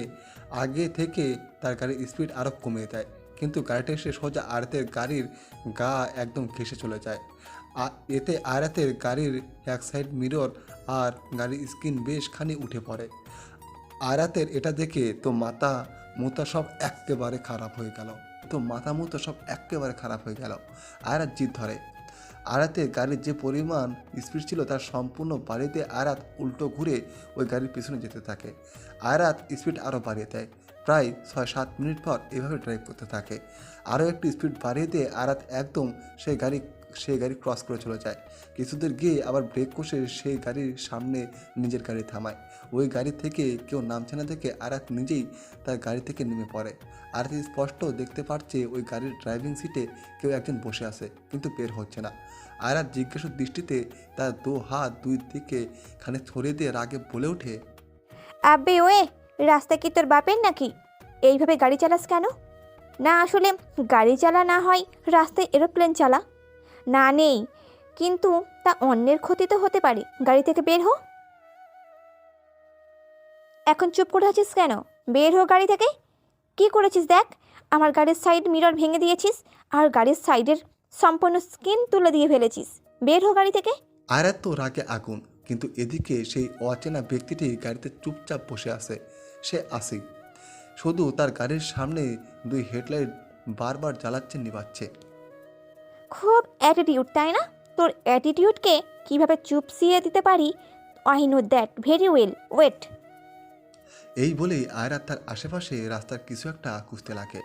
Speaker 2: আগে থেকে তার গাড়ির স্পিড আরও কমিয়ে দেয়, কিন্তু গাড়িটা এসে সোজা আরাতের গাড়ির গা একদম ঘেঁষে চলে যায়। এতে আরাতের গাড়ির এক সাইড মিরর আর গাড়ির স্ক্রিন বেশ খানি উঠে পড়ে। আরাতের এটা দেখে তো মাথা মুতা সব একেবারে খারাপ হয়ে গেল। আরাত জিদ ধরে। আরাতের গাড়ির যে পরিমাণ স্পিড ছিল তার সম্পূর্ণ বাড়িতে আরাত উল্টো ঘুরে ওই গাড়ির পিছনে যেতে থাকে। আরাত স্পিড আরও বাড়িয়ে দেয়। প্রায় 6-7 মিনিট পর এভাবে ড্রাইভ করতে থাকে। আরও একটু স্পিড বাড়িয়ে দিয়ে আরাত একদম সেই গাড়ি ক্রস করে চলে যায়। কিছুদূর গিয়ে আবার ব্রেক কষে সেই গাড়ির সামনে নিজের গাড়ি থামায়। ওই গাড়ি থেকে কেউ নামছে না দেখে আরাত নিজেই তার গাড়ি থেকে নেমে পড়ে। আরাত স্পষ্ট দেখতে পাচ্ছে ওই গাড়ির ড্রাইভিং সিটে কেউ একজন বসে আছে, কিন্তু বের হচ্ছে না। আরাত জিজ্ঞাসা দৃষ্টিতে তার 2 হাত 2 দিকে খানে ছড়িয়ে দিয়ে রাগে বলে ওঠে,
Speaker 3: আব্বে ওয়ে, রাস্তা কি তোর বাপের নাকি? এইভাবে গাড়ি চালাস কেন? না আসলে গাড়ি চালা না হয় রাস্তায় এরোপ্লেন চালা। না নেই, কিন্তু তা অন্যের ক্ষতি তো হতে পারে। গাড়ি থেকে বের হো। এখন চুপ করে আছিস কেন? বের হো গাড়ি থেকে। কি করেছিস দেখ, আমার গাড়ির সাইড মিরর ভেঙে দিয়েছিস আর গাড়ির সাইডের সম্পূর্ণ স্কিন তুলে দিয়ে ফেলেছিস। বের হো গাড়ি থেকে।
Speaker 2: আরাত তো রাগে আগুন, কিন্তু এদিকে সেই অচেনা ব্যক্তিটি গাড়িতে চুপচাপ বসে আছে। সে আসি শুধু তার গাড়ির সামনে 2 হেডলাইট বারবার জ্বালাচ্ছে নিভাচ্ছে।
Speaker 3: খুব অ্যাটিটিউড, তাই না? তোর অ্যাটিটিউডকে কিভাবে চুপসিয়ে দিতে পারি, I know that very well. Wait.
Speaker 2: এই বলেই আয়রাত তার আশেপাশে রাস্তার কিছু একটা খুঁজতে লাগে,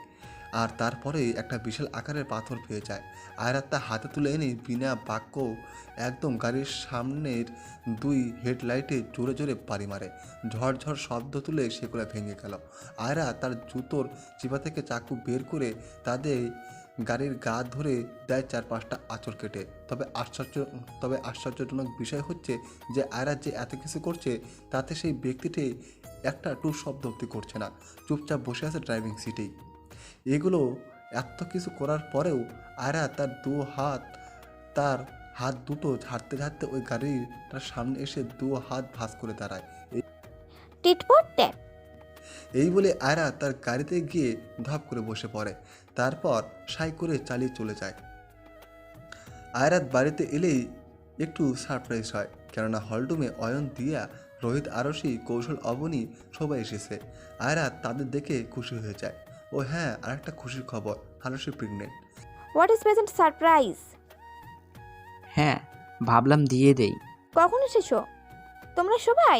Speaker 2: আর তারপরে একটা বিশাল আকারের পাথর পেয়ে যায়। আয়রাত তা হাতে তুলে এনে বিনা বাক্য একদম গাড়ির সামনের 2 হেডলাইটে জোরে জোরে বাড়ি মারে। ঝড়ঝড় শব্দ তুলে সেগুলো ভেঙে গেল। আয়রাত তার জুতোর চিপা থেকে চাকু বের করে তাদের গাড়ির গা ধরে দেয় 4-5টা আঁচড় কেটে। তবে আশ্চর্যজনক বিষয় হচ্ছে যে আয়রাত যে এত কিছু করছে তাতে সেই ব্যক্তিটি একটা টু শব্দ অব্দি করছে না, চুপচাপ বসে আছে ড্রাইভিং সিটেই। এগুলো এত কিছু করার পরেও আয়রাত তার হাত দুটো ঝাড়তে ঝাড়তে ওই গাড়িটার সামনে এসে 2 হাত ভাঁজ করে দাঁড়ায়। এই বলে আয়রাত তার গাড়িতে গিয়ে ধপ করে বসে পড়ে, তারপর সাই করে চালিয়ে চলে যায়। আয়রাত বাড়িতে এলেই একটু সারপ্রাইজ হয়, কেননা হলরুমে অয়ন, দিয়া, রোহিত, আরশি, কৌশল, অবনী সবাই এসেছে। আয়রাত তাদের দেখে খুশি হয়ে যায়। ও হ্যাঁ, আরেকটা খুশির খবর, Arshi pregnant.
Speaker 3: What is present surprise?
Speaker 14: হ্যাঁ, ভাবলাম দিয়ে দেই।
Speaker 3: কখন এসেছো তোমরা সবাই?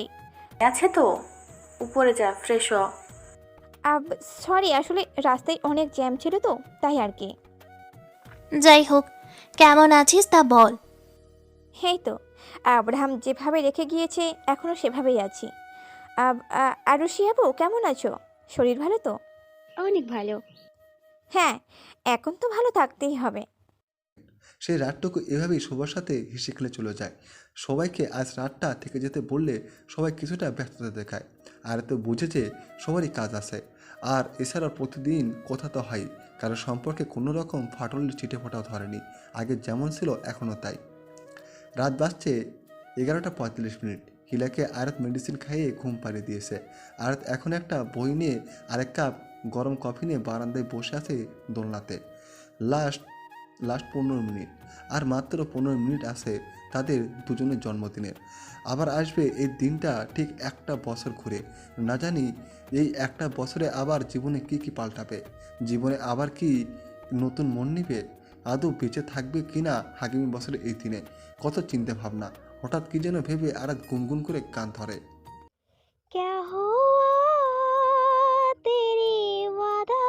Speaker 4: আছে তো, উপরে যা, ফ্রেশ হ।
Speaker 3: সরি, আসলে রাস্তায় অনেক জ্যাম ছিল তো, তাই আর কি।
Speaker 1: যাই হোক, কেমন আছিস তা বল।
Speaker 3: এই তো, আব্রাহাম যেভাবে রেখে গিয়েছে এখনও সেভাবেই আছি। আরুষি আপু কেমন আছো? শরীর ভালো তো?
Speaker 15: অনেক ভালো।
Speaker 3: হ্যাঁ, এখন তো ভালো থাকতেই হবে।
Speaker 2: সেই রাতটুকু এভাবেই সবার সাথে হেসে খেলে চলে যায়। সবাইকে আজ রাতটা থেকে যেতে বললে সবাই কিছুটা ব্যস্ততা দেখায়। আর তো বুঝেছে সবারই কাজ আছে, আর এছাড়া প্রতিদিন কথা তো হয়, কারো সম্পর্কে কোনো রকম ফাটলের চিটে ফোটাও ধরেনি। আগে যেমন ছিল এখনও তাই। রাত বাজছে 11:45। হিলাকে আরাত মেডিসিন খাইয়ে ঘুম পাড়িয়ে দিয়েছে। আরাত এখন একটা বই নিয়ে আরেক কাপ গরম কফি নিয়ে বারান্দায় বসে আছে দোলনাতে। লাস্ট 15 মিনিট, আর মাত্র 15 মিনিট আছে তাদের দুজনের জন্মদিনের। আবার আসবে এই দিনটা ঠিক 1 বছর ঘুরে। না জানি এই 1 বছরে আবার জীবনে কি পাল্টাবে, জীবনে আবার কি নতুন মন নিবে, আদৌ বেঁচে থাকবে কিনা আগামী বছরের এই দিনে। কত চিন্তা ভাবনা, হঠাৎ কি যেন ভেবে আরাত গুনগুন করে গান ধরে।
Speaker 15: क्या हुआ तेरी वादा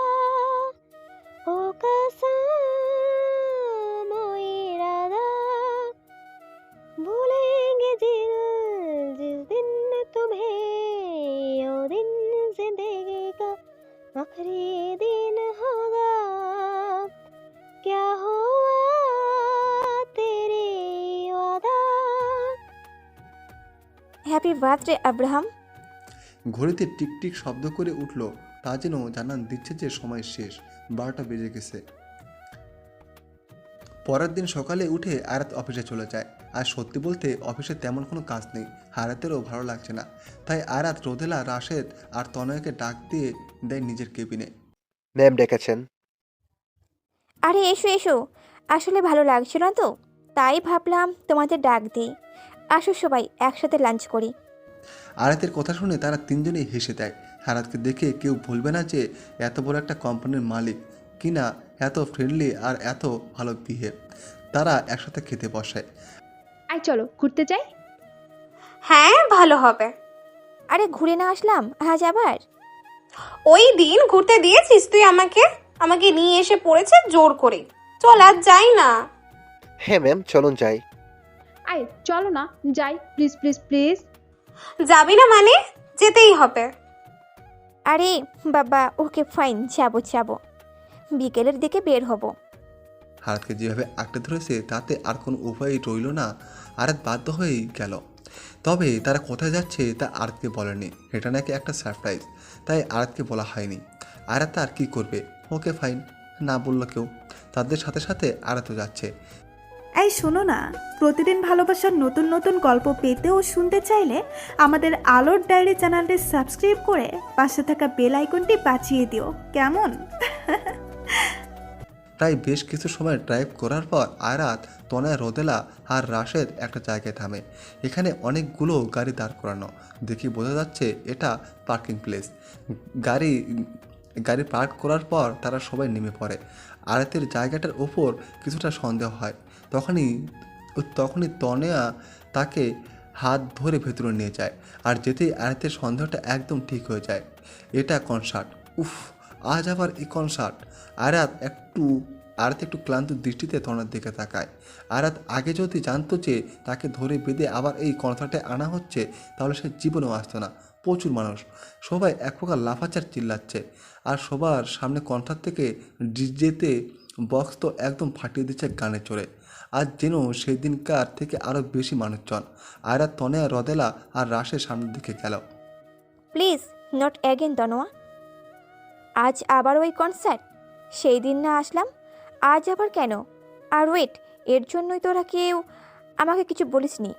Speaker 3: হ্যাপি বার্থডে আব্রাহাম।
Speaker 2: ঘড়িতে টিকটিক শব্দ করে উঠল, তা যেন জানান দিচ্ছে যে সময় শেষ, 12টা বেজে গেছে। পরের দিন সকালে উঠে আয়াত অফিসে চলে যায়। আর সত্যি বলতে অফিসে তেমন কোনো কাজ নেই, আয়াতেরও ভালো লাগছে না। তাই আয়াত রোদেলা, রাশেদ আর তনয়কে ডাক দিয়ে দেয় নিজের কেবিনে।
Speaker 6: ম্যাম ডেকেছেন।
Speaker 3: আরে এসো এসো, আসলে ভালো লাগছিল না তো, তাই ভাবলাম তোমাদের ডাক দিই। আসো সবাই একসাথে লাঞ্চ করি।
Speaker 2: আয়াতের কথা শুনে তারা তিনজনেই হেসে দেয়। আয়াতকে দেখে কেউ বলবে না যে এত বড় একটা কোম্পানির মালিক কিনা, এত ফ্রেন্ডলি আর এত ভালো বিহেভ। তারা একসাথে খেতে বসে।
Speaker 5: আই চলো ঘুরতে যাই।
Speaker 12: হ্যাঁ ভালো হবে।
Speaker 3: আরে ঘুরে না আসলাম আজ আবার?
Speaker 12: ওই দিন ঘুরতে দিয়েছিস তুই আমাকে, আমাকে নিয়ে এসে পড়েছে জোর করে। চল আজ যাই না।
Speaker 6: হ্যাঁ ম্যাম, চলুন যাই।
Speaker 5: আই চলো না যাই, প্লিজ প্লিজ প্লিজ।
Speaker 12: যাবি না মানে? যেতেই হবে।
Speaker 3: আরে বাবা ওকে ফাইন, যাবো যাবো, বিকেলের দিকে বের হব।
Speaker 2: আয়াতকে যেভাবে আঁকড়ে ধরেছে তাতে আর কোনো উপায়ই রইল না, আয়াত বাধ্য হয়েই গেল। তবে তারা কোথায় যাচ্ছে তা আয়াতকে বলেনি, এটা নাকি একটা সারপ্রাইজ, তাই আয়াতকে বলা হয়নি। আয়াত আর কি করবে, ওকে ফাইন, না বললো কেউ। তাদের সাথে সাথে আয়াতও যাচ্ছে।
Speaker 11: এই শোনো না, প্রতিদিন ভালোবাসার নতুন নতুন গল্প পেতে ও শুনতে চাইলে আমাদের আলোর ডায়েরি চ্যানেলটি সাবস্ক্রাইব করে পাশে থাকা বেল আইকনটি বাজিয়ে দিও, কেমন?
Speaker 2: প্রায় বেশ কিছু সময় ড্রাইভ করার পর আয়াত, তনয়, রোদেলা আর রাশেদ একটা জায়গায় থামে। এখানে অনেকগুলো গাড়ি দাঁড় করানো, দেখি বোঝা যাচ্ছে এটা পার্কিং প্লেস। গাড়ি পার্ক করার পর তারা সবাই নেমে পড়ে। আয়াতের জায়গাটার ওপর কিছুটা সন্দেহ হয়। তখনই তনয়া তাকে হাত ধরে ভেতরে নিয়ে যায়। আর যেতেই আয়াতের সন্দেহটা একদম ঠিক হয়ে যায়। এটা কনসার্ট, উফ আজ আবার এই কনসার্ট। আয়াত একটু ক্লান্ত দৃষ্টিতে তনয়ার দিকে তাকায়। আয়াত আগে যদি জানতো যে তাকে ধরে বেঁধে আবার এই কনসার্টে আনা হচ্ছে, তাহলে সে জীবনেও আসতো না। প্রচুর মানুষ, সবাই এক প্রকার লাফাচার চিল্লাচ্ছে। আর সবার সামনে কনসার্ট থেকে ডিজেতে বক্স তো একদম ফাটিয়ে দিচ্ছে গানে চড়ে। আজ যেন সেই দিনকার থেকে আরও বেশি মানুষজন। আয়াত, তনয়া, রোদেলা আর রাশের সামনের দিকে গেল।
Speaker 3: প্লিজ নট অ্যাগেন তনোয়া, আজ আবার ওই কনসার্ট? সেই দিন না আসলাম, আজ আবার কেন? আর ওয়েট, এর জন্যই তোরা কেউ আমাকে কিছু বলিসনি।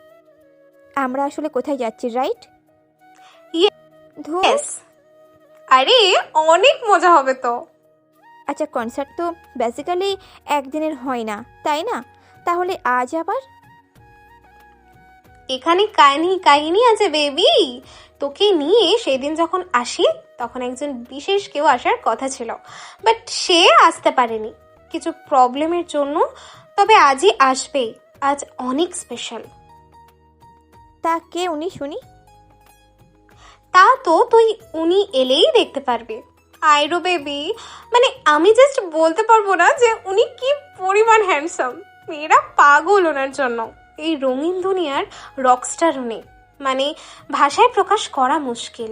Speaker 3: আমরা আসলে কোথায় যাচ্ছি, রাইট?
Speaker 12: Yes. আরে অনেক মজা হবে তো।
Speaker 3: আচ্ছা কনসার্ট তো বেসিক্যালি একদিনের হয় না, তাই না? তাহলে আজ আবার?
Speaker 12: এখানে কাহিনী আছে বেবি। তোকে নিয়ে সেদিন যখন আসি তখন একজন বিশেষ কেউ আসার কথা ছিল, বাট সে আসতে পারেনি কিছু প্রবলেমের জন্য। তবে আজই আসবে, আজ অনেক স্পেশাল।
Speaker 3: তা কে উনি শুনি?
Speaker 12: তা তো তুই উনি এলেই দেখতে পারবি। আইরো বেবি, মানে আমি জাস্ট বলতে পারবো না যে উনি কি পরিমাণ হ্যান্ডসাম। মেয়েরা পাগল ওনার জন্য। এই রঙিন দুনিয়ার রকস্টার উনি, মানে ভাষায় প্রকাশ করা মুশকিল।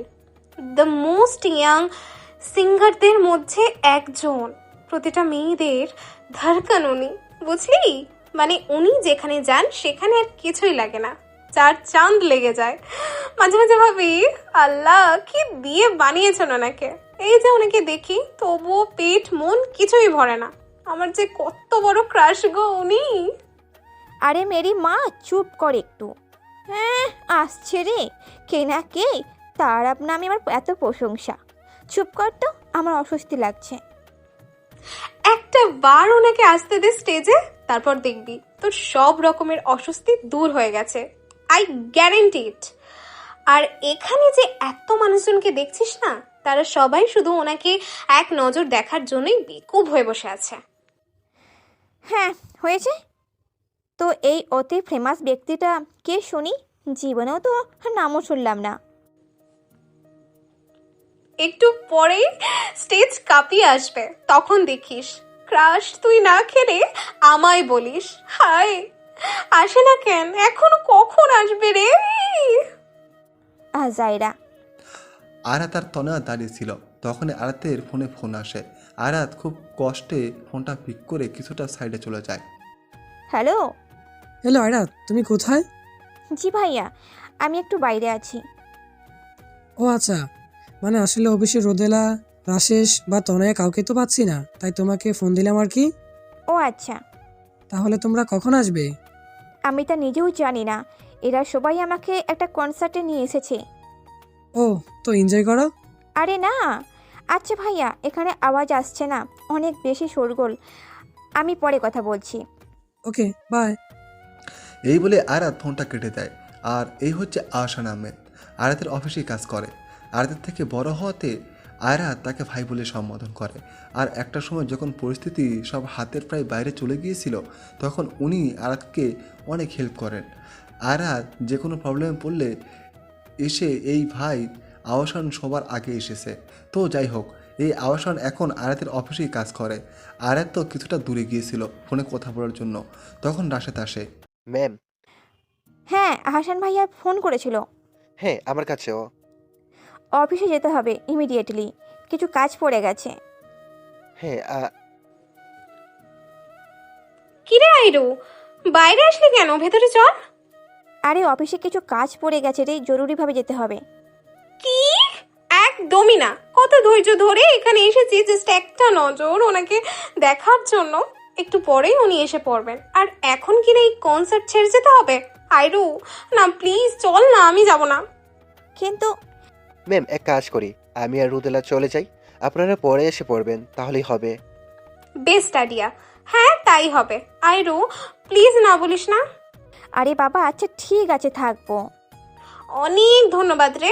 Speaker 12: দ্য মোস্ট ইয়াং সিঙ্গারদের মধ্যে একজন, প্রতিটা মেয়েদের ধড়কন উনি, বুঝলি? মানে উনি যেখানে যান সেখানে আর কিছুই লাগে না, চার চাঁদ লেগে যায়। মাঝে মাঝে ভাবি আল্লাহ কি দিয়ে বানিয়েছেন ওনাকে। এই যে ওনাকে দেখি তবুও পেট মন কিছুই ভরে না। আমার যে কত বড় ক্রাশ গো উনি।
Speaker 3: আরে মেরি মা চুপ কর একটু। হ্যাঁ আসছে রে, কে না কে, তার নামে আমার এত প্রশংসা। চুপ কর তো, আমার অস্বস্তি লাগছে।
Speaker 12: একটা বার ওনাকে আসতে দে স্টেজে, তারপর দেখবি তোর সব রকমের অস্বস্তি দূর হয়ে গেছে। আই গ্যারেন্টি ইট। আর এখানে যে এত মানুষজনকে দেখছিস না, তারা সবাই শুধু ওনাকে এক নজর দেখার জন্যই বেকুব হয়ে বসে আছে।
Speaker 3: হ্যাঁ হয়েছে তো। এই অতি ফেমাস ব্যক্তিটা কে শুনি? জীবনেও তো নামও শুনলাম না।
Speaker 12: একটু পরেই স্টেজ কাঁপিয়ে আসবে, তখন দেখিস। ক্রাশ তুই না খেলে আমায় বলিস। হায় আসে না কেন, এখন কখন আসবে রে?
Speaker 3: আজাইরা।
Speaker 2: আয়াত আর তনয়া দাঁড়িয়ে ছিল। তখন আয়াতের ফোন আসে। আয়াত খুব কষ্টে ফোনটা পিক করে কিছুটা সাইডে চলে যায়।
Speaker 3: হ্যালো
Speaker 15: হ্যালো আয়াত, তুমি কোথায়?
Speaker 3: জি ভাইয়া, আমি একটু বাইরে আছি।
Speaker 15: ও আচ্ছা, মানে আসলে অফিসে রোদেলা, রাশেশ বা তনয়া কাউকে তো পাচ্ছি না, তাই তোমাকে ফোন দিলাম আর কি।
Speaker 3: ও আচ্ছা,
Speaker 15: তাহলে তোমরা কখন আসবে?
Speaker 3: আমি তা নিজেও জানি না। এরা সবাই আমাকে একটা কনসার্টে নিয়ে এসেছে।
Speaker 15: ও, তো এনজয় করো।
Speaker 3: আরে না। আচ্ছা ভাইয়া, এখানে আওয়াজ আসছে না, অনেক বেশি শোরগোল। আমি পরে কথা বলছি।
Speaker 15: ওকে, বাই।
Speaker 2: এই বলে আরাত ফোনটা কেটে দেয়। আর এই হচ্ছে আহসান আহমেদ, আরাতের অফিসেই কাজ করে। আরাতের থেকে বড় হওয়াতে আরাত তাকে ভাই বলে সম্বোধন করে। আর একটা সময় যখন পরিস্থিতি সব হাতের প্রায় বাইরে চলে গিয়েছিল, তখন উনি আরাতকে অনেক হেল্প করেন। আরাত যে কোনো প্রবলেমে পড়লে এসে এই ভাই আহসান সবার আগে এসেছে। তো যাই হোক, এই আহসান এখন আরাতের অফিসেই কাজ করে। আরাত তো কিছুটা দূরে গিয়েছিল ফোনে কথা বলার জন্য, তখন রাশেদ আসে।
Speaker 6: ম্যাম।
Speaker 3: হ্যাঁ, আহসান ভাইয়া ফোন করেছিল।
Speaker 6: হ্যাঁ, আমার কাছেও।
Speaker 3: অফিসে যেতে হবে ইমিডিয়েটলি, কিছু কাজ পড়ে গেছে।
Speaker 6: হ্যাঁ।
Speaker 12: কিরে আইরু, বাইরে আসলি কেন? ভেতরে চল।
Speaker 3: আরে অফিসে কিছু কাজ পড়ে গেছে রে, জরুরিভাবে যেতে হবে।
Speaker 12: কি? একদমই না। কত ধৈর্য ধরে এখানে এসেছি জাস্ট একটা নজর ওনাকে দেখার জন্য। একটু পরেই উনি এসে পড়বেন, আর এখন কি এই কনসার্ট ছেড়ে যেতে হবে? আইরু না, প্লিজ চল না, আমি যাব না।
Speaker 3: কিন্তু
Speaker 6: ম্যাম, এক কাজ করি, আমি আর রুদেলা চলে যাই, আপনারা পরে এসে পড়বেন, তাহলেই হবে।
Speaker 12: Best idea. হ্যাঁ, তাই হবে। আইরু প্লিজ না বলিস না।
Speaker 3: আরে বাবা, আচ্ছা ঠিক আছে, থাকবো।
Speaker 12: অনেক ধন্যবাদ রে।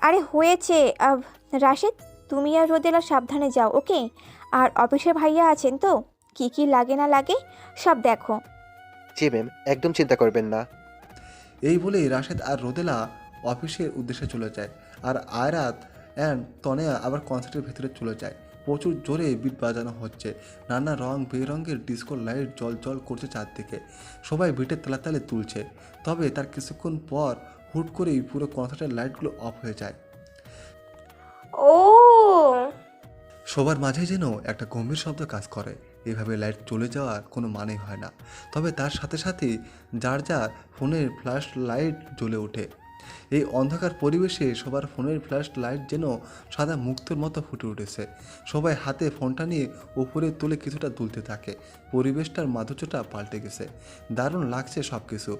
Speaker 3: আরে হয়েছে। রাশেদ, তুমি আর রোদেলা সাবধানে যাও, ওকে? আর অফিসে ভাইয়া আছেন তো, কি কি লাগে না লাগে সব দেখো।
Speaker 6: জি ম্যাম, একদম চিন্তা করবেন না।
Speaker 2: এই বলেই রাশেদ আর রোদেলা অফিসের উদ্দেশ্যে চলে যায়। আর আয়রাত অ্যান্ড তনেয়া আবার কনসার্টের ভেতরে চলে যায়। প্রচুর জোরে বিট বাজানো হচ্ছে, নানা রং বেরঙের ডিস্কো লাইট জল জল করছে চারদিকে। সবাই বিটের তালে তুলছে। তবে তার কিছুক্ষণ পর হুট করেই পুরো কনসার্টের লাইটগুলো অফ হয়ে যায়।
Speaker 12: ও,
Speaker 2: সবার মাঝে যেন একটা গম্ভীর শব্দ কাজ করে। এভাবে লাইট চলে যাওয়ার কোনো মানেই হয় না। তবে তার সাথে সাথে যার যার ফোনের ফ্ল্যাশ লাইট জ্বলে ওঠে। এই অন্ধকার পরিবেশে সবার ফোনের ফ্ল্যাশ লাইট যেন সাদা মুক্তোর মতো ফুটে উঠেছে। সবাই হাতে ফোনটা নিয়ে উপরে তুলে কিছুটা তুলতে থাকে। পরিবেশটার মাধুর্যটা পাল্টে গেছে, দারুণ লাগছে সব কিছু।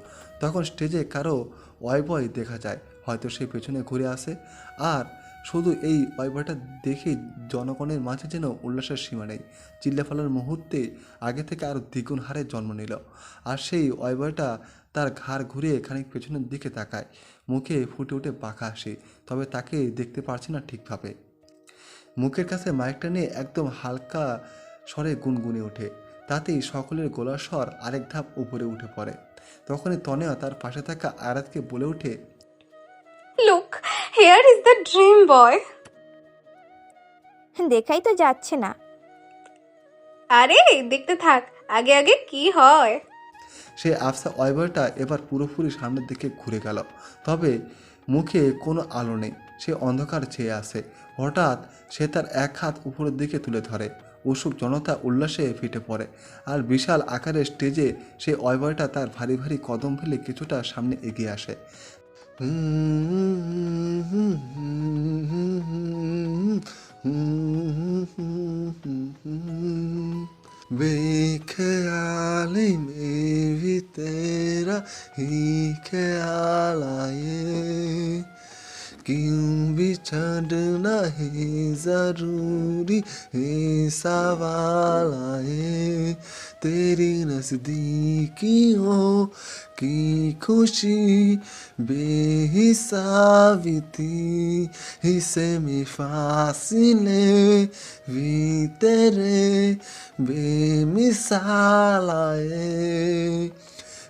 Speaker 2: তখন স্টেজে কারো ওয়াইবয় দেখা যায়, হয়তো সে পেছনে ঘুরে আসে। আর শুধু এই ওয়াইবয়টা দেখেই জনগণের মাঝে যেন উল্লাসের সীমা নেই। চিল্লাফালার মুহূর্তে আগে থেকে আরও দ্বিগুণ হারে জন্ম নিল। আর সেই ওয়াইবয়টা তার ঘাড় ঘুরিয়ে খানিক পেছনের দিকে তাকায়, মুখে ফুটে উঠে বাঁকা হাসি। তবে তাকে দেখতে পারছে না ঠিকভাবে। মুখের কাছে মাইকটা নিয়ে একদম হালকা স্বরে গুনগুনে ওঠে। তাতেই সকলের গলার স্বর আরেক ধাপ উপরে উঠে পড়ে। তখনই তনেয়া তার পাশে থাকা আয়ারাতকে বলে ওঠে,
Speaker 12: look, here is the dream boy.
Speaker 3: দেখাই তো যাচ্ছে না।
Speaker 12: আরে দেখতে থাক, আগে আগে কি হয়।
Speaker 2: সে আফসা ওয়াইবয়টা এবার পুরোপুরি সামনের দিকে ঘুরে গেল। তবে মুখে কোনো আলো নেই, সে অন্ধকার চেয়ে আসে। হঠাৎ সে তার এক হাত উপরের দিকে তুলে ধরে। উৎসুক জনতা উল্লাসে ফেটে পড়ে। আর বিশাল আকারের স্টেজে সে ওয়াইবয়টা তার ভারী ভারী কদম ফেলে কিছুটা সামনে এগিয়ে আসে। बेख्याली में भी तेरा ही ख्याल आए, क्यों बिछड़ना है जरूरी है सवाल आए, तेरी नजदीकियों की खुशी बेहिसाबी थी, हिस्से में फासिले भी तेरे बेमिसाल आए,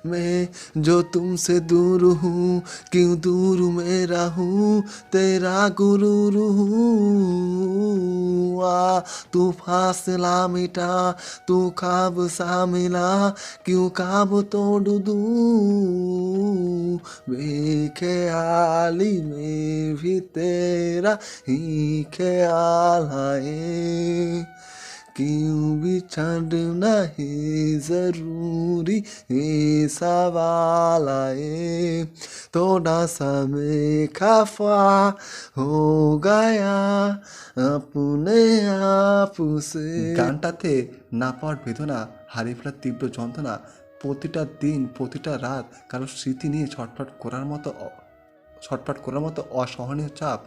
Speaker 2: मैं जो तुमसे दूर हूँ क्यों दूर मैं रहूँ, तेरा गुरूर हूँ। आ तू फासला मिटा, तू ख्वाब सा मिला, क्यों ख्वाब तोड़ दूँ, बेख्याली में भी तेरा ही ख्याल आए, क्यों भी छड़ना है जरूरी ये सवाल आए थोड़ा सा मैं खफा हो गया अपने आप से। গানটাতে না পাওয়ার বেদনা, হারিয়ে ফেলার তীব্র যন্ত্রণা, প্রতিটা দিন প্রতিটা রাত কারো স্মৃতি নিয়ে ছটফট করার মতো অসহনীয় চাপ,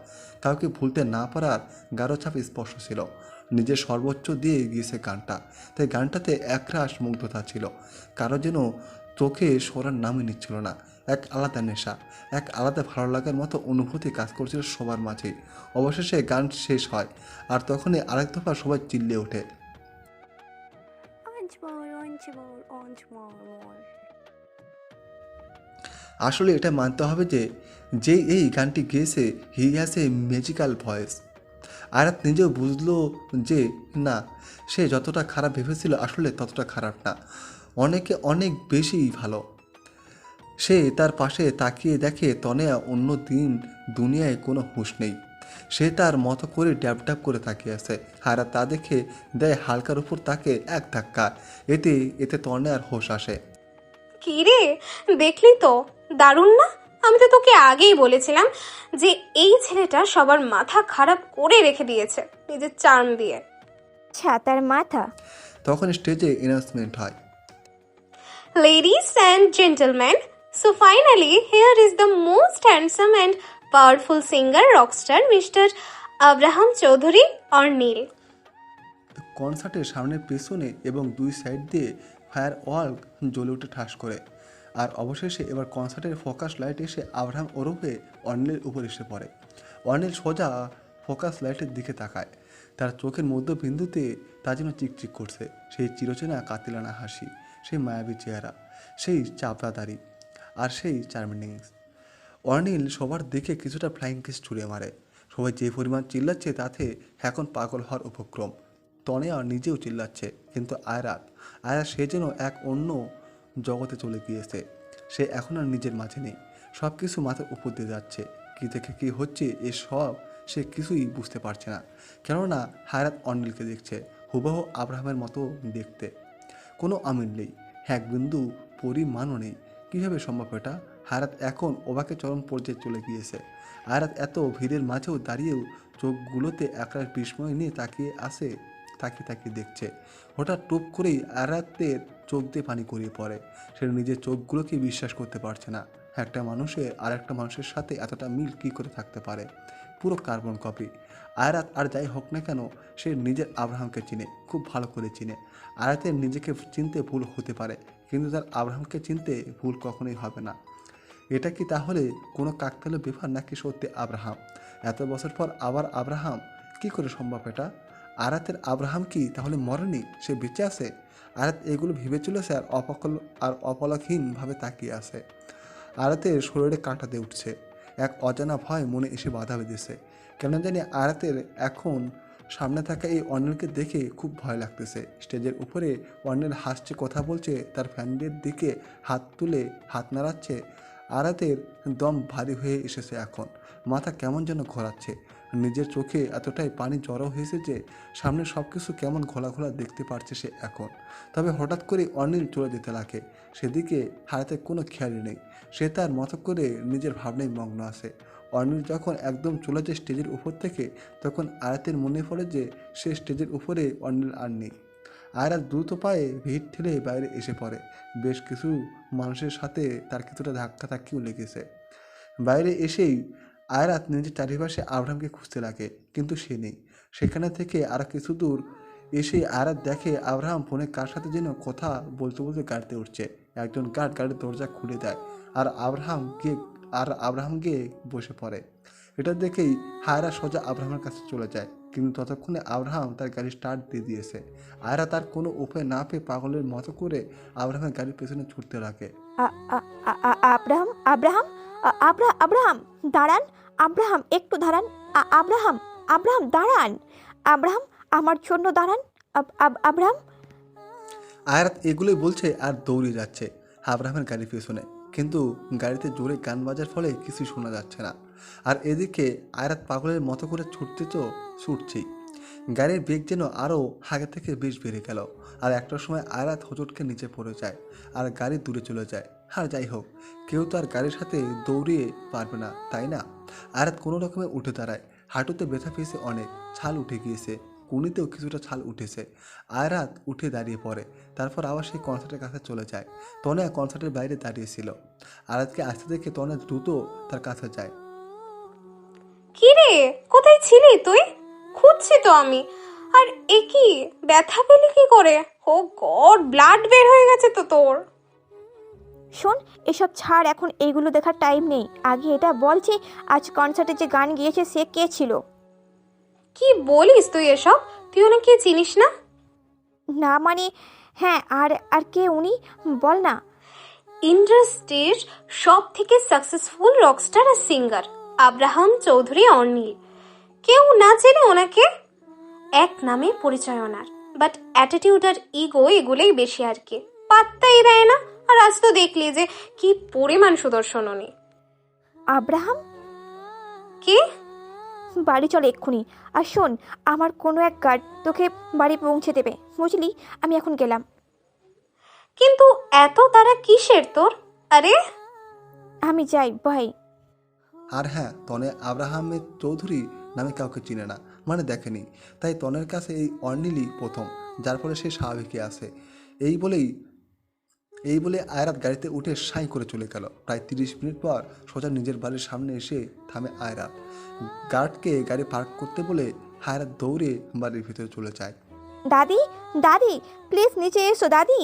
Speaker 2: কাউকে ভুলতে না পারার গাঢ় চাপ স্পষ্ট ছিল। নিজের সর্বোচ্চ দিয়ে গিয়েছে গানটা, তাই গানটাতে একরাশ মুগ্ধতা ছিল। কারো যেন চোখে সরার নামই নিচ্ছিল না। এক আলাদা নেশা, এক আলাদা ভালো লাগার মতো অনুভূতি কাজ করছিল সবার মাঝেই। অবশেষে গান শেষ হয়, আর তখনই আরেক দফা সবাই চিল্লে ওঠে। আসলে এটা মানতে হবে যে এই গানটি গেয়েছে he has a magical voice. আয়াত নিজেও বুঝলো যে না, সে যতটা খারাপ ভেবেছিল আসলে ততটা খারাপ না, অনেক বেশি ভালো। সে তার পাশে তাকিয়ে দেখে তনয়া অন্য দিন দুনিয়ায় কোনো হুঁশ নেই। সে তার মতো করে ড্যাব ড্যাব করে তাকিয়ে আছে। আর তা দেখে দেয় হালকার উপর তাকে এক ধাক্কা। এতে তনয়ার হোশ আসে।
Speaker 12: কি রে, দেখলি তো, দারুণ না? আমি তো তোকে আগেই বলেছিলাম যে এই ছেলেটা সবার মাথা খারাপ করে রেখে দিয়েছে নিজের চার্ম দিয়ে।
Speaker 3: ছাতার মাথা।
Speaker 2: তখন স্টেজে অ্যানাউন্সমেন্ট হয়,
Speaker 12: Ladies and gentlemen, so finally here is the most handsome and powerful singer rockstar Mr. Abraham Choudhury Ornil.
Speaker 2: কনসার্টের সামনে পেছনে এবং দুই সাইড দিয়ে ফায়ার ওয়াল জ্বলে উঠে ঠাস করে। আর অবশেষে এবার কনসার্টের ফোকাস লাইট এসে আব্রাহাম ওরফে অর্নিলের উপর এসে পড়ে। অর্নিল সোজা ফোকাস লাইটের দিকে তাকায়। তার চোখের মধ্যবিন্দুতে তা যেন চিকচিক করছে। সেই চিরচেনা কাতিলানা হাসি, সেই মায়াবী চেহারা, সেই চাপড়া দাড়ি, আর সেই চার্মিনিংস। অর্নিল সবার দিকে কিছুটা ফ্লাইং কিস ছুঁড়ে মারে। সবাই যে পরিমাণ চিল্লাচ্ছে তাতে এখন পাগল হওয়ার উপক্রম। তনয়া নিজেও চিল্লাচ্ছে, কিন্তু আয়রাত সে যেন এক অন্য জগতে চলে গিয়েছে। সে এখন আর নিজের মাঝে নেই। সব কিছু মাথার উপর দিয়ে যাচ্ছে। কী থেকে কী হচ্ছে এসব সে কিছুই বুঝতে পারছে না। কেননা হায়রাত অর্নিলকে দেখছে হুবহু আব্রাহামের মতো দেখতে। কোনো আমিল নেই, এক বিন্দু পরিমাণও নেই। কীভাবে সম্ভব এটা? হায়রাত এখন অবাকে চরম পর্যায়ে চলে গিয়েছে। হায়রাত এত ভিড়ের মাঝেও দাঁড়িয়েও চোখগুলোতে একরাশ বিস্ময় নিয়ে তাকিয়ে দেখছে। হঠাৎ টুপ করেই আয়রাতের চোখ দিয়ে পানি গড়িয়ে পড়ে। সে নিজের চোখগুলোকে বিশ্বাস করতে পারছে না। একটা মানুষের আর একটা মানুষের সাথে এতটা মিল কী করে থাকতে পারে? পুরো কার্বন কপি। আয়রাত আর যাই হোক না কেন, সে নিজের আব্রাহামকে চিনে, খুব ভালো করে চিনে। আয়রাতের নিজেকে চিনতে ভুল হতে পারে, কিন্তু তার আব্রাহামকে চিনতে ভুল কখনোই হবে না। এটা কি তাহলে কোনো কাকতালীয় ব্যাপার, নাকি সত্যি আব্রাহাম? এত বছর পর আবার আব্রাহাম, কি করে সম্ভব এটা? আয়াতের আব্রাহাম কি তাহলে মরেনি, সে বেঁচে আছে? আয়াত এগুলো ভেবে চলেছে আর অপলকহীনভাবে তাকিয়ে আছে। আয়াতের শরীরে কাঁটাতে উঠছে। এক অজানা ভয় মনে এসে বাধা বেঁধেছে। কেন জানি আয়াতের এখন সামনে থাকা এই অর্নিলকে দেখে খুব ভয় লাগতেছে। স্টেজের উপরে অর্নিল হাসছে, কথা বলছে, তার ফ্যানদের দিকে হাত তুলে হাত নাড়াচ্ছে। আয়াতের দম ভারী হয়ে এসেছে এখন, মাথা কেমন যেন ঘোরাচ্ছে। নিজের চোখে এতটাই পানি জড়ো হয়েছে যে সামনে সব কিছু কেমন ঘোলা ঘোলা দেখতে পারছে সে এখন। তবে হঠাৎ করে অর্নিল চলে যেতে লাগে। সেদিকে হায়াতের কোনো খেয়ালই নেই। সে তার মতো করে নিজের ভাবনায় মগ্ন আছে। অর্নিল যখন একদম চলে যায় স্টেজের উপর থেকে, তখন আয়াতের মনে পড়ে যে সে স্টেজের উপরে অর্নিল আর নেই। আয়রাত দ্রুত পায়ে ভিড় ঠেলে বাইরে এসে পড়ে। বেশ কিছু মানুষের সাথে তার কিছুটা ধাক্কাধাক্কিও লেগেছে। বাইরে এসেই আয়রাত নিজের চারিপাশে আব্রাহামকে খুঁজতে লাগে, কিন্তু সে নেই। সেখানে থেকে আর কিছু দূর এসে আয়রাত দেখে আব্রাহাম ফোনে কার সাথে যেন কথা বলতে বলতে গাড়িতে উঠছে। একজন গার্ড গাড়ির দরজা খুলে দেয় আর আব্রাহাম গিয়ে বসে পড়ে। এটা দেখেই হায়রা সোজা আব্রাহামের কাছে চলে যায়, কিন্তু ততক্ষণে আব্রাহাম তার গাড়ি স্টার্ট দিয়ে দিয়েছে। আয়রা তার কোনো উপায় না পেয়ে পাগলের মতো করে আব্রাহামের গাড়ির পেছনে ছুটতে লাগে।
Speaker 3: আব্রাহাম আব্রাহাম আব্রাহাম দাঁড়ান, আব্রাহাম একটু দাঁড়ান, আব্রাহাম দাঁড়ান, আব্রাহাম আমার জন্য দাঁড়ান, আব্রাহাম।
Speaker 2: আয়রাত এগুলোই বলছে আর দৌড়ে যাচ্ছে আব্রাহামের গাড়ির পেছনে, কিন্তু গাড়িতে জোরে গান বাজার ফলে কিছু শোনা যাচ্ছে না। আর এদিকে আয়রাত পাগলের মতো করে ছুটছেই, গাড়ির বেগ যেন আরও আগে থেকে বেশ বেড়ে গেল। আর একটার সময় আয়রাত হোঁচটকে নিচে পড়ে যায় আর গাড়ি দূরে চলে যায়। আর যাই হোক, কেউ তো আর গাড়ির সাথে দৌড়িয়ে পারবে না, তাই না? আয়রাত কোনো রকমে উঠে দাঁড়ায়। হাঁটুতে ব্যথা পেয়েছে অনেক, ছাল উঠে গিয়েছে, কুনিতেও কিছুটা ছাল উঠেছে। আয়রাত উঠে দাঁড়িয়ে পড়ে। তারপর আবার সেই কনসার্টের কাছে চলে যায়। তনয়া কনসার্টের বাইরে দাঁড়িয়েছিল। আয়রাতকে আসতে দেখে তনয়া দ্রুত তার কাছে যায়।
Speaker 12: কি রে, কোথায় ছিলি তুই? খুঁজছি তো আমি। আর এ কি, ব্যথা পেলি কি করে? ও গড, ব্লাড বের হয়ে গেছে তো তোর।
Speaker 3: শোন, এসব ছাড়, এখন এইগুলো দেখার টাইম নেই। আগে এটা বল যে আজ কনসার্টে যে গান গিয়েছে সে কে ছিল?
Speaker 12: কি বলিস তুই এসব? তুই ওনাকে চিনিস না?
Speaker 3: না মানে হ্যাঁ, আর আর কে উনি? বল না।
Speaker 12: ইন্ডাস্ট্রির সব থেকে সাকসেসফুল রকস্টার আর সিঙ্গার আব্রাহাম চৌধুরী অর্নিল। কেউ না চেনে ওনাকে? এক নামে পরিচয় ওনার, বাট অ্যাটিটিউড আর ইগো এগুলোই বেশি আর কি, পাত্তাই দেয় না। আর আজ তো দেখলি যে কি পরিমাণ সুদর্শন উনি।
Speaker 3: আব্রাহাম
Speaker 12: কে?
Speaker 3: বাড়ি চল এক্ষুনি। আর শোন, আমার কোনো এক গার্ড তোকে বাড়ি পৌঁছে দেবে, বুঝলি? আমি এখন গেলাম।
Speaker 12: কিন্তু এত তারা কিসের তোর? আরে
Speaker 3: আমি যাই, বাই।
Speaker 2: আর হ্যাঁ, তনে আব্রাহামের চৌধুরী নামে কাউকে চিনে না, মানে দেখেনি। তাই তনের কাছে এই অর্নিলই প্রথম, যার ফলে সে স্বাভাবিকই আছে। এই বলে আয়রাত গাড়িতে উঠে সাই করে চলে গেল। প্রায় 30 মিনিট পর সোজা নিজের বাড়ির সামনে এসে থামে আয়রাত। গার্ডকে গাড়ি পার্ক করতে বলে আয়রাত দৌড়ে বাড়ির ভিতরে চলে যায়।
Speaker 3: দাদি, দাদি প্লিজ নিচে এসো দাদি।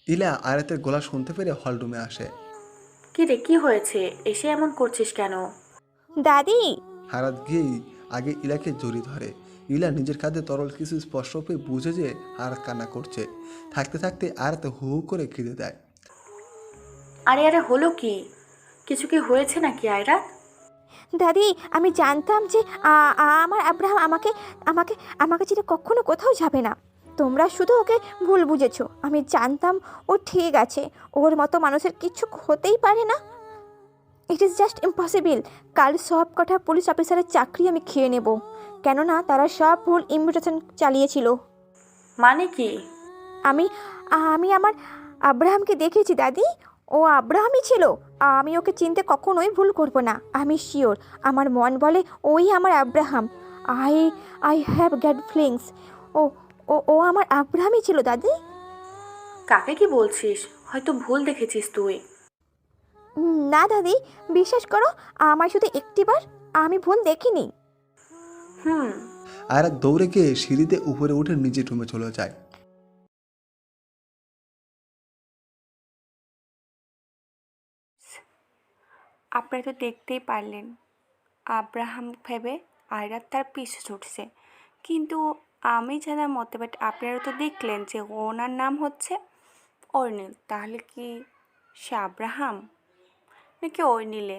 Speaker 2: ইলা আয়রাতের গলা শুনতে পেরে হলরুমে আসে।
Speaker 4: কি রে, কি হয়েছে? এসে এমন করছিস কেন?
Speaker 3: দাদি।
Speaker 2: আয়রাত গিয়েই আগে ইলাকে জড়িয়ে ধরে। ইলা নিজের কাঁধে তরল কিছু স্পর্শ পেয়ে বুঝে যে আয়রাত কান্না করছে। থাকতে থাকতে আয়রাত হু হু করে কেঁদে দেয়।
Speaker 4: আরে আরে, হলো কি? কিছু কি হয়েছে নাকি আয়রাত?
Speaker 3: দাদি, আমি জানতাম যে আমার আব্রাহাম আমাকে আমাকে আমাকে ছেড়ে কখনো কোথাও যাবে না। তোমরা শুধু ওকে ভুল বুঝেছো। আমি জানতাম ও ঠিক আছে, ওর মতো মানুষের কিছু হতেই পারে না। It is just impossible. কাল সব কটা পুলিশ অফিসারের চাকরি আমি খেয়ে নেব, কেননা তারা সব ভুল ইনভিটেশন চালিয়েছিল।
Speaker 4: মানে কি?
Speaker 3: আমি আমি আমার আব্রাহামকে দেখেছি দাদি, ও আব্রাহামই ছিল। আমি ওকে চিনতে কখনোই ভুল করব না, আমি শিওর। আমার মন বলে ওই আমার Abraham. I I have got feelings. ও ও ও আমার আব্রাহামই ছিল দাদি।
Speaker 4: কাকে কি বলছিস? হয়তো ভুল দেখেছিস তুই।
Speaker 3: না দাদি, বিশ্বাস করো, আমার শুধু একটিবার, আমি ভুল দেখিনি।
Speaker 2: আয়রাত দৌড়ে গিয়ে সিঁড়িতে উপরে উঠে নিজের রুমে চলে যায়।
Speaker 9: আপনারা তো দেখতেই পারলেন, আব্রাহাম ভেবে আয়রাত তার পিছু ছুটছে, কিন্তু আমি জানার মতে, বাট আপনারা তো দেখলেন যে ওনার নাম হচ্ছে অর্নিল। তাহলে কি সে আব্রাহাম নাকি অর্নিলে?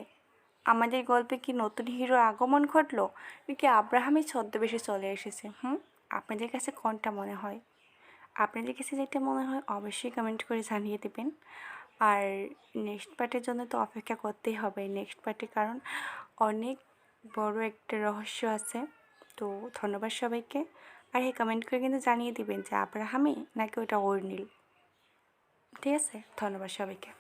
Speaker 9: আমাদের গল্পে কি নতুন হিরোর আগমন ঘটলো নাকি আব্রাহামই ছদ্মবেশে চলে এসেছে? আপনাদের কাছে কোনটা মনে হয়? আপনাদের কাছে যেটা মনে হয় অবশ্যই কমেন্ট করে জানিয়ে দেবেন। আর নেক্সট পার্টের জন্য তো অপেক্ষা করতেই হবে, নেক্সট পার্টে, কারণ অনেক বড় একটা রহস্য আছে। তো ধন্যবাদ সবাইকে। আর হ্যাঁ, কমেন্ট করে কিন্তু জানিয়ে দিবেন যে আব্রাহামই নাকি ওটা অর্নিল। ঠিক আছে, ধন্যবাদ সবাইকে।